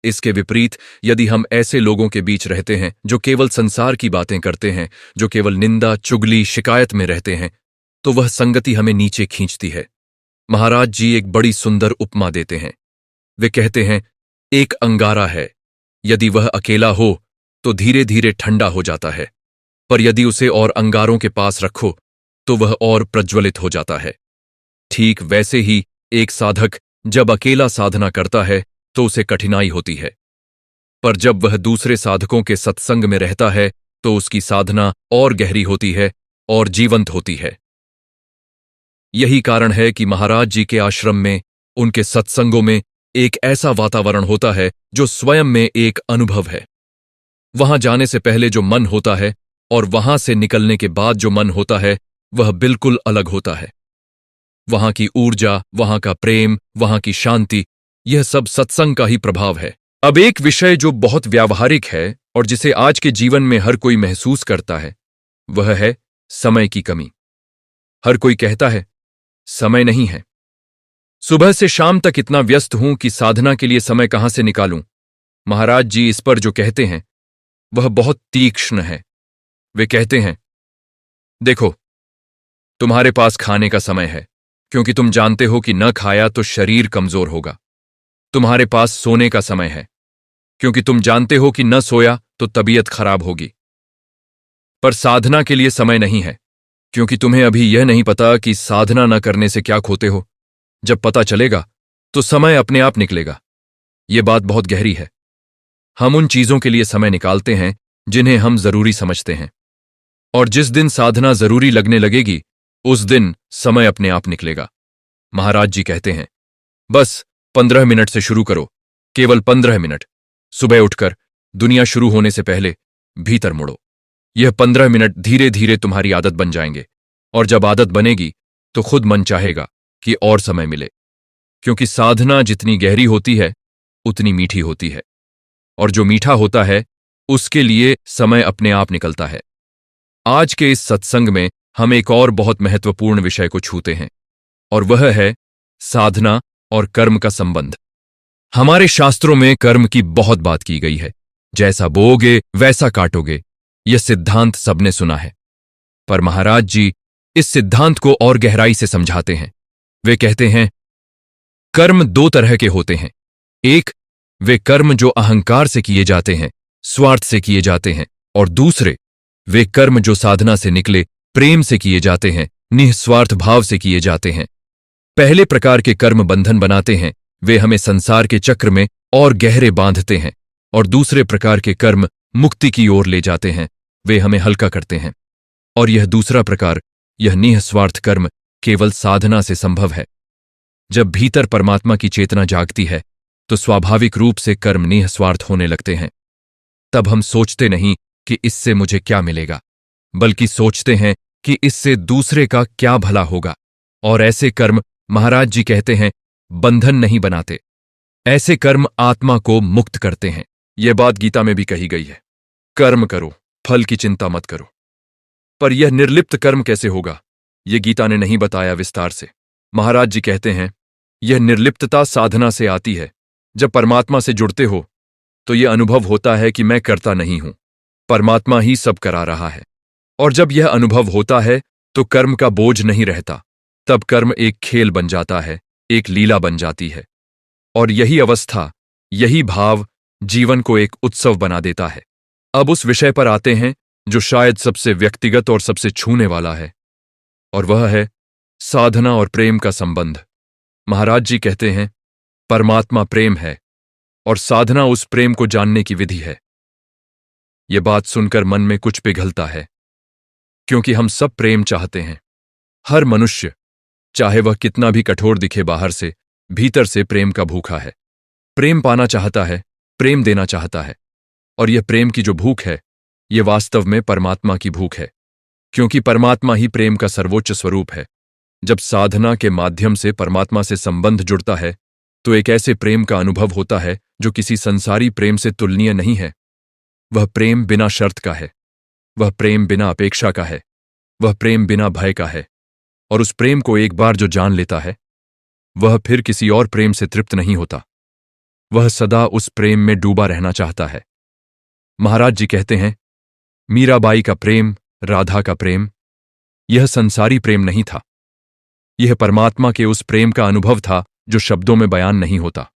इसके विपरीत यदि हम ऐसे लोगों के बीच रहते हैं जो केवल संसार की बातें करते हैं, जो केवल निंदा, चुगली, शिकायत में रहते हैं, तो वह संगति हमें नीचे खींचती है। महाराज जी एक बड़ी सुंदर उपमा देते हैं। वे कहते हैं, एक अंगारा है, यदि वह अकेला हो तो धीरे धीरे ठंडा हो जाता है, पर यदि उसे और अंगारों के पास रखो तो वह और प्रज्वलित हो जाता है। ठीक वैसे ही एक साधक जब अकेला साधना करता है तो उसे कठिनाई होती है, पर जब वह दूसरे साधकों के सत्संग में रहता है तो उसकी साधना और गहरी होती है और जीवंत होती है। यही कारण है कि महाराज जी के आश्रम में, उनके सत्संगों में एक ऐसा वातावरण होता है जो स्वयं में एक अनुभव है। वहां जाने से पहले जो मन होता है और वहां से निकलने के बाद जो मन होता है वह बिल्कुल अलग होता है। वहां की ऊर्जा, वहां का प्रेम, वहां की शांति, यह सब सत्संग का ही प्रभाव है। अब एक विषय जो बहुत व्यावहारिक है और जिसे आज के जीवन में हर कोई महसूस करता है, वह है समय की कमी। हर कोई कहता है समय नहीं है। सुबह से शाम तक इतना व्यस्त हूं कि साधना के लिए समय कहां से निकालूं। महाराज जी इस पर जो कहते हैं वह बहुत तीक्ष्ण है। वे कहते हैं, देखो, तुम्हारे पास खाने का समय है, क्योंकि तुम जानते हो कि न खाया तो शरीर कमजोर होगा। तुम्हारे पास सोने का समय है, क्योंकि तुम जानते हो कि न सोया तो तबीयत खराब होगी। पर साधना के लिए समय नहीं है, क्योंकि तुम्हें अभी यह नहीं पता कि साधना न करने से क्या खोते हो। जब पता चलेगा तो समय अपने आप निकलेगा। यह बात बहुत गहरी है। हम उन चीजों के लिए समय निकालते हैं जिन्हें हम जरूरी समझते हैं, और जिस दिन साधना जरूरी लगने लगेगी उस दिन समय अपने आप निकलेगा। महाराज जी कहते हैं, बस 15 मिनट से शुरू करो, केवल 15 मिनट। सुबह उठकर दुनिया शुरू होने से पहले भीतर मुड़ो। यह 15 मिनट धीरे धीरे तुम्हारी आदत बन जाएंगे, और जब आदत बनेगी तो खुद मन चाहेगा कि और समय मिले, क्योंकि साधना जितनी गहरी होती है उतनी मीठी होती है, और जो मीठा होता है उसके लिए समय अपने आप निकलता है। आज के इस सत्संग में हम एक और बहुत महत्वपूर्ण विषय को छूते हैं, और वह है साधना और कर्म का संबंध। हमारे शास्त्रों में कर्म की बहुत बात की गई है। जैसा बोओगे वैसा काटोगे, यह सिद्धांत सबने सुना है। पर महाराज जी इस सिद्धांत को और गहराई से समझाते हैं। वे कहते हैं, कर्म दो तरह के होते हैं। एक, वे कर्म जो अहंकार से किए जाते हैं, स्वार्थ से किए जाते हैं, और दूसरे, वे कर्म जो साधना से निकले, प्रेम से किए जाते हैं, निस्वार्थ भाव से किए जाते हैं। पहले प्रकार के कर्म बंधन बनाते हैं, वे हमें संसार के चक्र में और गहरे बांधते हैं, और दूसरे प्रकार के कर्म मुक्ति की ओर ले जाते हैं, वे हमें हल्का करते हैं। और यह दूसरा प्रकार, यह निस्वार्थ कर्म, केवल साधना से संभव है। जब भीतर परमात्मा की चेतना जागती है तो स्वाभाविक रूप से कर्म निस्वार्थ होने लगते हैं। तब हम सोचते नहीं कि इससे मुझे क्या मिलेगा, बल्कि सोचते हैं कि इससे दूसरे का क्या भला होगा। और ऐसे कर्म, महाराज जी कहते हैं, बंधन नहीं बनाते। ऐसे कर्म आत्मा को मुक्त करते हैं। यह बात गीता में भी कही गई है, कर्म करो, फल की चिंता मत करो। पर यह निर्लिप्त कर्म कैसे होगा, यह गीता ने नहीं बताया विस्तार से। महाराज जी कहते हैं, यह निर्लिप्तता साधना से आती है। जब परमात्मा से जुड़ते हो तो यह अनुभव होता है कि मैं करता नहीं हूं, परमात्मा ही सब करा रहा है। और जब यह अनुभव होता है तो कर्म का बोझ नहीं रहता। तब कर्म एक खेल बन जाता है, एक लीला बन जाती है। और यही अवस्था, यही भाव जीवन को एक उत्सव बना देता है। अब उस विषय पर आते हैं जो शायद सबसे व्यक्तिगत और सबसे छूने वाला है, और वह है साधना और प्रेम का संबंध। महाराज जी कहते हैं, परमात्मा प्रेम है और साधना उस प्रेम को जानने की विधि है। यह बात सुनकर मन में कुछ पिघलता है, क्योंकि हम सब प्रेम चाहते हैं। हर मनुष्य, चाहे वह कितना भी कठोर दिखे बाहर से, भीतर से प्रेम का भूखा है। प्रेम पाना चाहता है, प्रेम देना चाहता है। और यह प्रेम की जो भूख है, यह वास्तव में परमात्मा की भूख है, क्योंकि परमात्मा ही प्रेम का सर्वोच्च स्वरूप है। जब साधना के माध्यम से परमात्मा से संबंध जुड़ता है तो एक ऐसे प्रेम का अनुभव होता है जो किसी संसारी प्रेम से तुलनीय नहीं है। वह प्रेम बिना शर्त का है, वह प्रेम बिना अपेक्षा का है, वह प्रेम बिना भय का है। और उस प्रेम को एक बार जो जान लेता है, वह फिर किसी और प्रेम से तृप्त नहीं होता। वह सदा उस प्रेम में डूबा रहना चाहता है। महाराज जी कहते हैं, मीराबाई का प्रेम, राधा का प्रेम, यह संसारी प्रेम नहीं था। यह परमात्मा के उस प्रेम का अनुभव था जो शब्दों में बयान नहीं होता,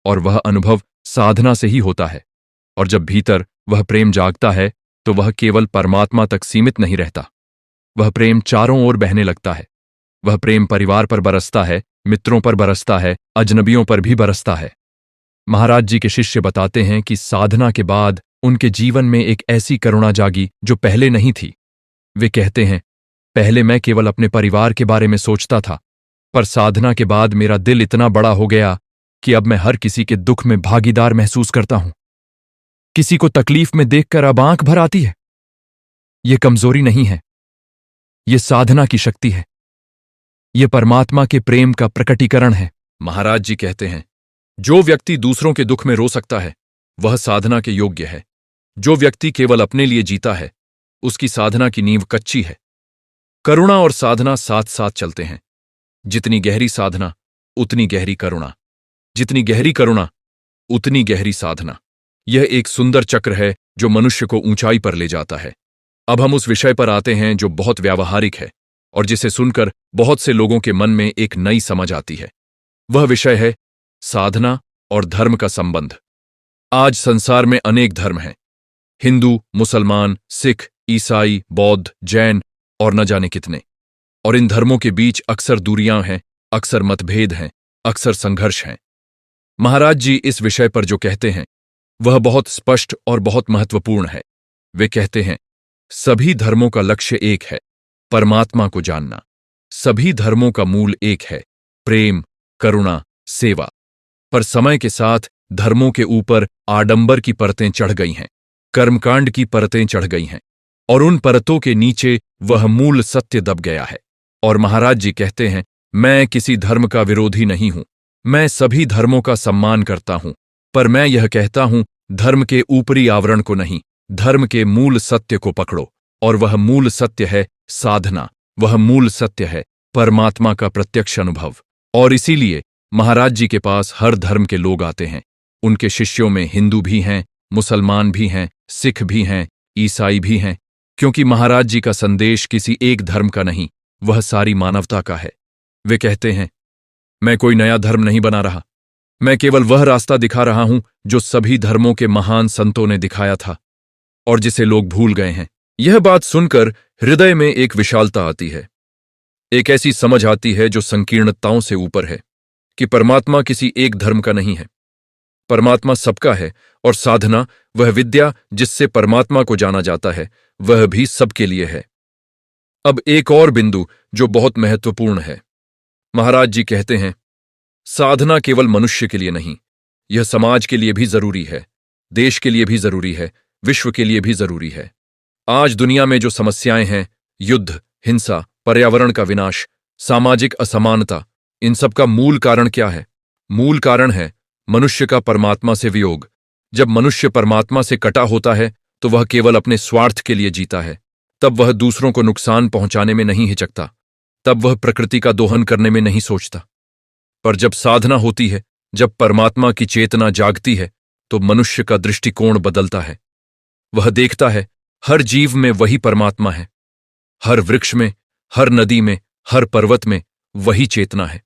और वह अनुभव साधना से ही होता है। और जब भीतर वह प्रेम जागता है तो वह केवल परमात्मा तक सीमित नहीं रहता। वह प्रेम चारों ओर बहने लगता है। वह प्रेम परिवार पर बरसता है, मित्रों पर बरसता है, अजनबियों पर भी बरसता है। महाराज जी के शिष्य बताते हैं कि साधना के बाद उनके जीवन में एक ऐसी करुणा जागी जो पहले नहीं थी। वे कहते हैं, पहले मैं केवल अपने परिवार के बारे में सोचता था, पर साधना के बाद मेरा दिल इतना बड़ा हो गया कि अब मैं हर किसी के दुख में भागीदार महसूस करता हूं। किसी को तकलीफ में देखकर अब आंख भर आती है। ये कमजोरी नहीं है, ये साधना की शक्ति है, ये परमात्मा के प्रेम का प्रकटीकरण है। महाराज जी कहते हैं, जो व्यक्ति दूसरों के दुख में रो सकता है वह साधना के योग्य है। जो व्यक्ति केवल अपने लिए जीता है उसकी साधना की नींव कच्ची है। करुणा और साधना साथ साथ चलते हैं। जितनी गहरी साधना उतनी गहरी करुणा, जितनी गहरी करुणा उतनी गहरी साधना। यह एक सुंदर चक्र है जो मनुष्य को ऊंचाई पर ले जाता है। अब हम उस विषय पर आते हैं जो बहुत व्यावहारिक है और जिसे सुनकर बहुत से लोगों के मन में एक नई समझ आती है। वह विषय है साधना और धर्म का संबंध। आज संसार में अनेक धर्म हैं, हिंदू, मुसलमान, सिख, ईसाई, बौद्ध, जैन और न जाने कितने। और इन धर्मों के बीच अक्सर दूरियां हैं, अक्सर मतभेद हैं, अक्सर संघर्ष हैं। महाराज जी इस विषय पर जो कहते हैं वह बहुत स्पष्ट और बहुत महत्वपूर्ण है। वे कहते हैं, सभी धर्मों का लक्ष्य एक है, परमात्मा को जानना। सभी धर्मों का मूल एक है, प्रेम, करुणा, सेवा। पर समय के साथ धर्मों के ऊपर आडंबर की परतें चढ़ गई हैं, कर्मकांड की परतें चढ़ गई हैं और उन परतों के नीचे वह मूल सत्य दब गया है। और महाराज जी कहते हैं, मैं किसी धर्म का विरोधी नहीं हूं, मैं सभी धर्मों का सम्मान करता हूं, पर मैं यह कहता हूं, धर्म के ऊपरी आवरण को नहीं, धर्म के मूल सत्य को पकड़ो। और वह मूल सत्य है साधना, वह मूल सत्य है परमात्मा का प्रत्यक्ष अनुभव। और इसीलिए महाराज जी के पास हर धर्म के लोग आते हैं। उनके शिष्यों में हिंदू भी हैं, मुसलमान भी हैं, सिख भी हैं, ईसाई भी हैं, क्योंकि महाराज जी का संदेश किसी एक धर्म का नहीं, वह सारी मानवता का है। वे कहते हैं, मैं कोई नया धर्म नहीं बना रहा, मैं केवल वह रास्ता दिखा रहा हूं जो सभी धर्मों के महान संतों ने दिखाया था और जिसे लोग भूल गए हैं। यह बात सुनकर हृदय में एक विशालता आती है, एक ऐसी समझ आती है जो संकीर्णताओं से ऊपर है कि परमात्मा किसी एक धर्म का नहीं है, परमात्मा सबका है। और साधना, वह विद्या जिससे परमात्मा को जाना जाता है, वह भी सबके लिए है। अब एक और बिंदु जो बहुत महत्वपूर्ण है। महाराज जी कहते हैं, साधना केवल मनुष्य के लिए नहीं, यह समाज के लिए भी जरूरी है, देश के लिए भी जरूरी है, विश्व के लिए भी जरूरी है। आज दुनिया में जो समस्याएं हैं, युद्ध, हिंसा, पर्यावरण का विनाश, सामाजिक असमानता, इन सब का मूल कारण क्या है? मूल कारण है मनुष्य का परमात्मा से वियोग। जब मनुष्य परमात्मा से कटा होता है तो वह केवल अपने स्वार्थ के लिए जीता है। तब वह दूसरों को नुकसान पहुंचाने में नहीं हिचकता, तब वह प्रकृति का दोहन करने में नहीं सोचता। पर जब साधना होती है, जब परमात्मा की चेतना जागती है, तो मनुष्य का दृष्टिकोण बदलता है। वह देखता है हर जीव में वही परमात्मा है, हर वृक्ष में, हर नदी में, हर पर्वत में वही चेतना है,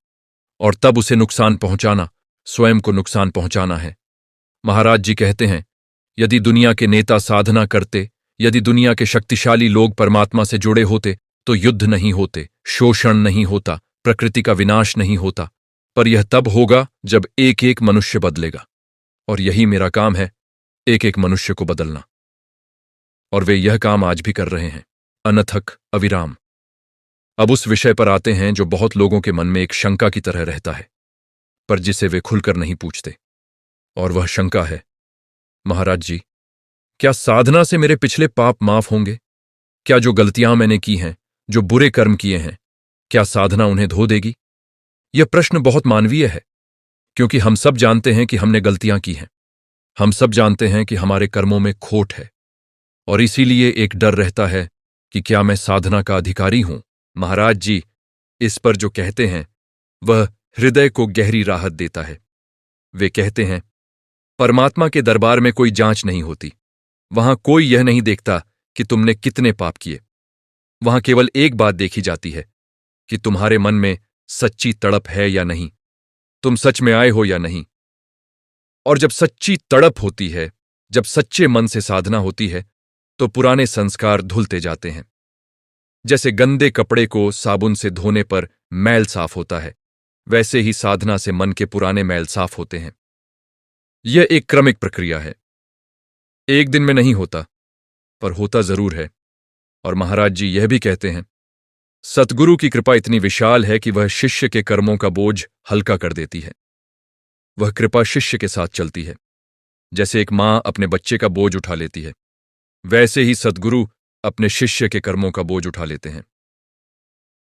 और तब उसे नुकसान पहुंचाना स्वयं को नुकसान पहुंचाना है। महाराज जी कहते हैं, यदि दुनिया के नेता साधना करते, यदि दुनिया के शक्तिशाली लोग परमात्मा से जुड़े होते, तो युद्ध नहीं होते, शोषण नहीं होता, प्रकृति का विनाश नहीं होता। पर यह तब होगा जब एक एक मनुष्य बदलेगा, और यही मेरा काम है, एक एक मनुष्य को बदलना। और वे यह काम आज भी कर रहे हैं, अनथक, अविराम। अब उस विषय पर आते हैं जो बहुत लोगों के मन में एक शंका की तरह रहता है, पर जिसे वे खुलकर नहीं पूछते। और वह शंका है, महाराज जी, क्या साधना से मेरे पिछले पाप माफ होंगे? क्या जो गलतियां मैंने की हैं, जो बुरे कर्म किए हैं, क्या साधना उन्हें धो देगी? यह प्रश्न बहुत मानवीय है, क्योंकि हम सब जानते हैं कि हमने गलतियां की हैं। हम सब जानते हैं कि हमारे कर्मों में खोट है, और इसीलिए एक डर रहता है कि क्या मैं साधना का अधिकारी हूं? महाराज जी इस पर जो कहते हैं वह हृदय को गहरी राहत देता है। वे कहते हैं, परमात्मा के दरबार में कोई जांच नहीं होती, वहां कोई यह नहीं देखता कि तुमने कितने पाप किए। वहां केवल एक बात देखी जाती है कि तुम्हारे मन में सच्ची तड़प है या नहीं, तुम सच में आए हो या नहीं। और जब सच्ची तड़प होती है, जब सच्चे मन से साधना होती है, तो पुराने संस्कार धुलते जाते हैं। जैसे गंदे कपड़े को साबुन से धोने पर मैल साफ होता है, वैसे ही साधना से मन के पुराने मैल साफ होते हैं। यह एक क्रमिक प्रक्रिया है, एक दिन में नहीं होता, पर होता जरूर है। और महाराज जी यह भी कहते हैं, सतगुरु की कृपा इतनी विशाल है कि वह शिष्य के कर्मों का बोझ हल्का कर देती है। वह कृपा शिष्य के साथ चलती है। जैसे एक मां अपने बच्चे का बोझ उठा लेती है, वैसे ही सतगुरु अपने शिष्य के कर्मों का बोझ उठा लेते हैं।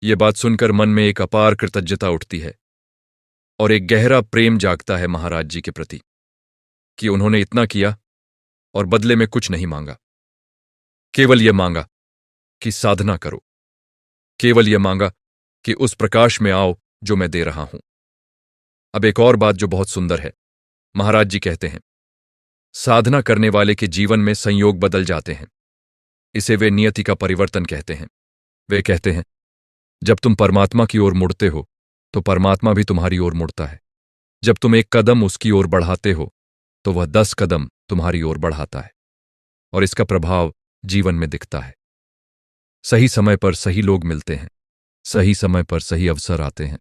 ये बात सुनकर मन में एक अपार कृतज्ञता उठती है और एक गहरा प्रेम जागता है महाराज जी के प्रति कि उन्होंने इतना किया और बदले में कुछ नहीं मांगा। केवल यह मांगा कि साधना करो, केवल यह मांगा कि उस प्रकाश में आओ जो मैं दे रहा हूं। अब एक और बात जो बहुत सुंदर है, महाराज जी कहते हैं साधना करने वाले के जीवन में संयोग बदल जाते हैं। इसे वे नियति का परिवर्तन कहते हैं। वे कहते हैं जब तुम परमात्मा की ओर मुड़ते हो तो परमात्मा भी तुम्हारी ओर मुड़ता है। जब तुम एक कदम उसकी ओर बढ़ाते हो तो वह 10 कदम तुम्हारी ओर बढ़ाता है और इसका प्रभाव जीवन में दिखता है। सही समय पर सही लोग मिलते हैं, सही समय पर सही अवसर आते हैं।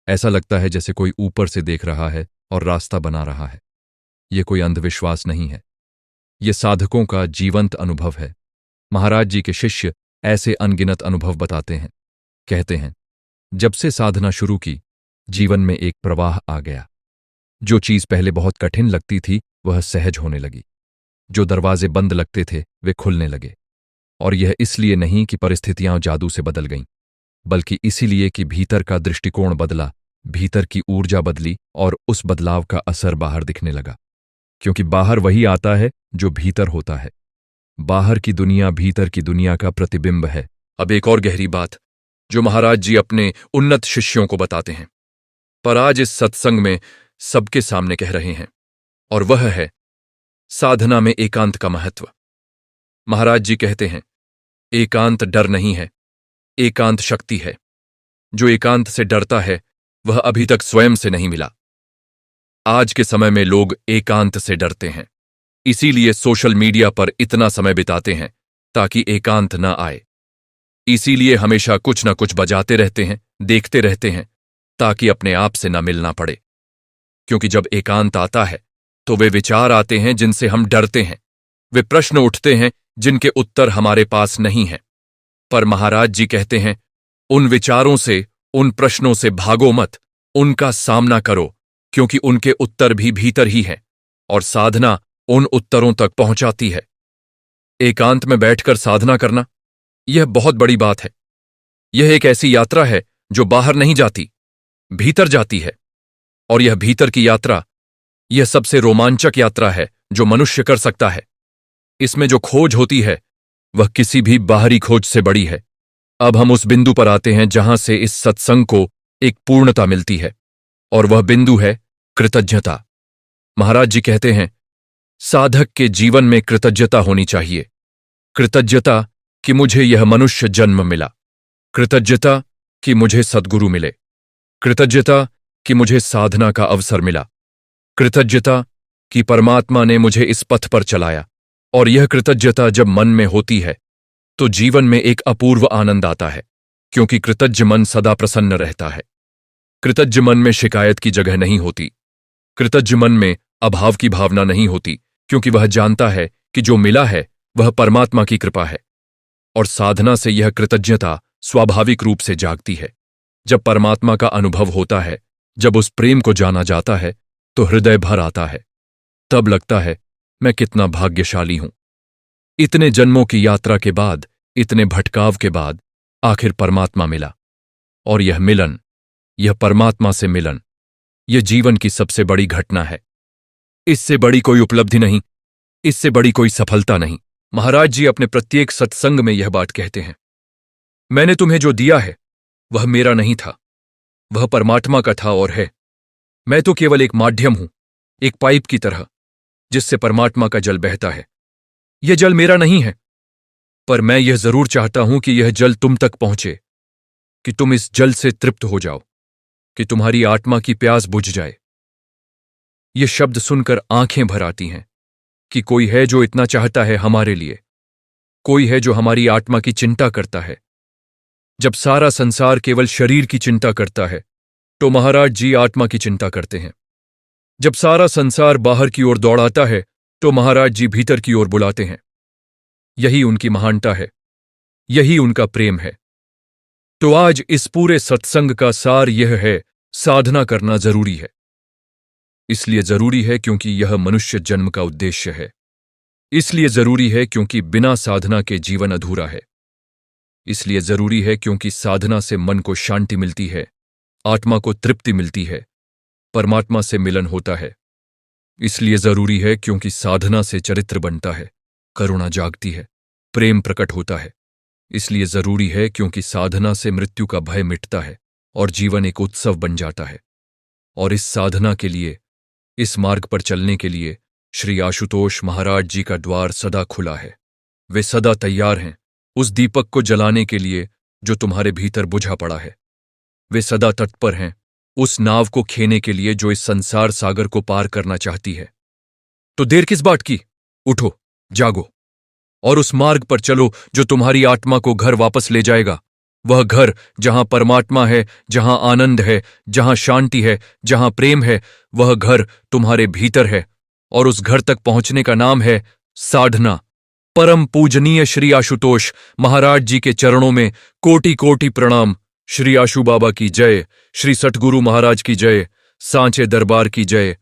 ऐसा लगता है जैसे कोई ऊपर से देख रहा है और रास्ता बना रहा है। यह कोई अंधविश्वास नहीं है, यह साधकों का जीवंत अनुभव है। महाराज जी के शिष्य ऐसे अनगिनत अनुभव बताते हैं। कहते हैं जब से साधना शुरू की जीवन में एक प्रवाह आ गया। जो चीज पहले बहुत कठिन लगती थी वह सहज होने लगी। जो दरवाजे बंद लगते थे वे खुलने लगे। और यह इसलिए नहीं कि परिस्थितियां जादू से बदल गईं, बल्कि इसीलिए कि भीतर का दृष्टिकोण बदला, भीतर की ऊर्जा बदली और उस बदलाव का असर बाहर दिखने लगा। क्योंकि बाहर वही आता है जो भीतर होता है। बाहर की दुनिया भीतर की दुनिया का प्रतिबिंब है। अब एक और गहरी बात जो महाराज जी अपने उन्नत शिष्यों को बताते हैं, पर आज इस सत्संग में सबके सामने कह रहे हैं, और वह है साधना में एकांत का महत्व। महाराज जी कहते हैं एकांत डर नहीं है, एकांत शक्ति है। जो एकांत से डरता है वह अभी तक स्वयं से नहीं मिला। आज के समय में लोग एकांत से डरते हैं, इसीलिए सोशल मीडिया पर इतना समय बिताते हैं ताकि एकांत न आए। इसीलिए हमेशा कुछ न कुछ बजाते रहते हैं, देखते रहते हैं, ताकि अपने आप से न मिलना पड़े। क्योंकि जब एकांत आता है तो वे विचार आते हैं जिनसे हम डरते हैं, वे प्रश्न उठते हैं जिनके उत्तर हमारे पास नहीं हैं। पर महाराज जी कहते हैं उन विचारों से, उन प्रश्नों से भागो मत, उनका सामना करो, क्योंकि उनके उत्तर भी भीतर ही हैं और साधना उन उत्तरों तक पहुंचाती है। एकांत में बैठकर साधना करना यह बहुत बड़ी बात है। यह एक ऐसी यात्रा है जो बाहर नहीं जाती, भीतर जाती है। और यह भीतर की यात्रा, यह सबसे रोमांचक यात्रा है जो मनुष्य कर सकता है। इसमें जो खोज होती है वह किसी भी बाहरी खोज से बड़ी है। अब हम उस बिंदु पर आते हैं जहां से इस सत्संग को एक पूर्णता मिलती है, और वह बिंदु है कृतज्ञता। महाराज जी कहते हैं साधक के जीवन में कृतज्ञता होनी चाहिए। कृतज्ञता कि मुझे यह मनुष्य जन्म मिला, कृतज्ञता कि मुझे सद्गुरु मिले, कृतज्ञता कि मुझे साधना का अवसर मिला, कृतज्ञता कि परमात्मा ने मुझे इस पथ पर चलाया। और यह कृतज्ञता जब मन में होती है तो जीवन में एक अपूर्व आनंद आता है, क्योंकि कृतज्ञ मन सदा प्रसन्न रहता है। कृतज्ञ मन में शिकायत की जगह नहीं होती। कृतज्ञ मन में अभाव की भावना नहीं होती, क्योंकि वह जानता है कि जो मिला है वह परमात्मा की कृपा है। और साधना से यह कृतज्ञता स्वाभाविक रूप से जागती है। जब परमात्मा का अनुभव होता है, जब उस प्रेम को जाना जाता है, तो हृदय भर आता है। तब लगता है मैं कितना भाग्यशाली हूं। इतने जन्मों की यात्रा के बाद, इतने भटकाव के बाद आखिर परमात्मा मिला। और यह मिलन, यह परमात्मा से मिलन, यह जीवन की सबसे बड़ी घटना है। इससे बड़ी कोई उपलब्धि नहीं, इससे बड़ी कोई सफलता नहीं। महाराज जी अपने प्रत्येक सत्संग में यह बात कहते हैं, मैंने तुम्हें जो दिया है वह मेरा नहीं था, वह परमात्मा का था और है। मैं तो केवल एक माध्यम हूं, एक पाइप की तरह, जिससे परमात्मा का जल बहता है। यह जल मेरा नहीं है, पर मैं यह जरूर चाहता हूं कि यह जल तुम तक पहुंचे, कि तुम इस जल से तृप्त हो जाओ, कि तुम्हारी आत्मा की प्यास बुझ जाए। ये शब्द सुनकर आंखें भर आती हैं कि कोई है जो इतना चाहता है हमारे लिए, कोई है जो हमारी आत्मा की चिंता करता है। जब सारा संसार केवल शरीर की चिंता करता है तो महाराज जी आत्मा की चिंता करते हैं। जब सारा संसार बाहर की ओर दौड़ाता है तो महाराज जी भीतर की ओर बुलाते हैं। यही उनकी महानता है, यही उनका प्रेम है। तो आज इस पूरे सत्संग का सार यह है, साधना करना जरूरी है। इसलिए जरूरी है क्योंकि यह मनुष्य जन्म का उद्देश्य है। इसलिए जरूरी है क्योंकि बिना साधना के जीवन अधूरा है। इसलिए जरूरी है क्योंकि साधना से मन को शांति मिलती है, आत्मा को तृप्ति मिलती है, परमात्मा से मिलन होता है। इसलिए जरूरी है क्योंकि साधना से चरित्र बनता है, करुणा जागती है, प्रेम प्रकट होता है। इसलिए जरूरी है क्योंकि साधना से मृत्यु का भय मिटता है और जीवन एक उत्सव बन जाता है। और इस साधना के लिए, इस मार्ग पर चलने के लिए श्री आशुतोष महाराज जी का द्वार सदा खुला है। वे सदा तैयार हैं उस दीपक को जलाने के लिए जो तुम्हारे भीतर बुझा पड़ा है। वे सदा तत्पर हैं उस नाव को खेने के लिए जो इस संसार सागर को पार करना चाहती है। तो देर किस बात की? उठो, जागो और उस मार्ग पर चलो जो तुम्हारी आत्मा को घर वापस ले जाएगा। वह घर जहां परमात्मा है, जहां आनंद है, जहां शांति है, जहां प्रेम है, वह घर तुम्हारे भीतर है। और उस घर तक पहुंचने का नाम है साधना। परम पूजनीय श्री आशुतोष महाराज जी के चरणों में कोटि कोटि प्रणाम। श्री आशु बाबा की जय, श्री सतगुरु महाराज की जय, सांचे दरबार की जय।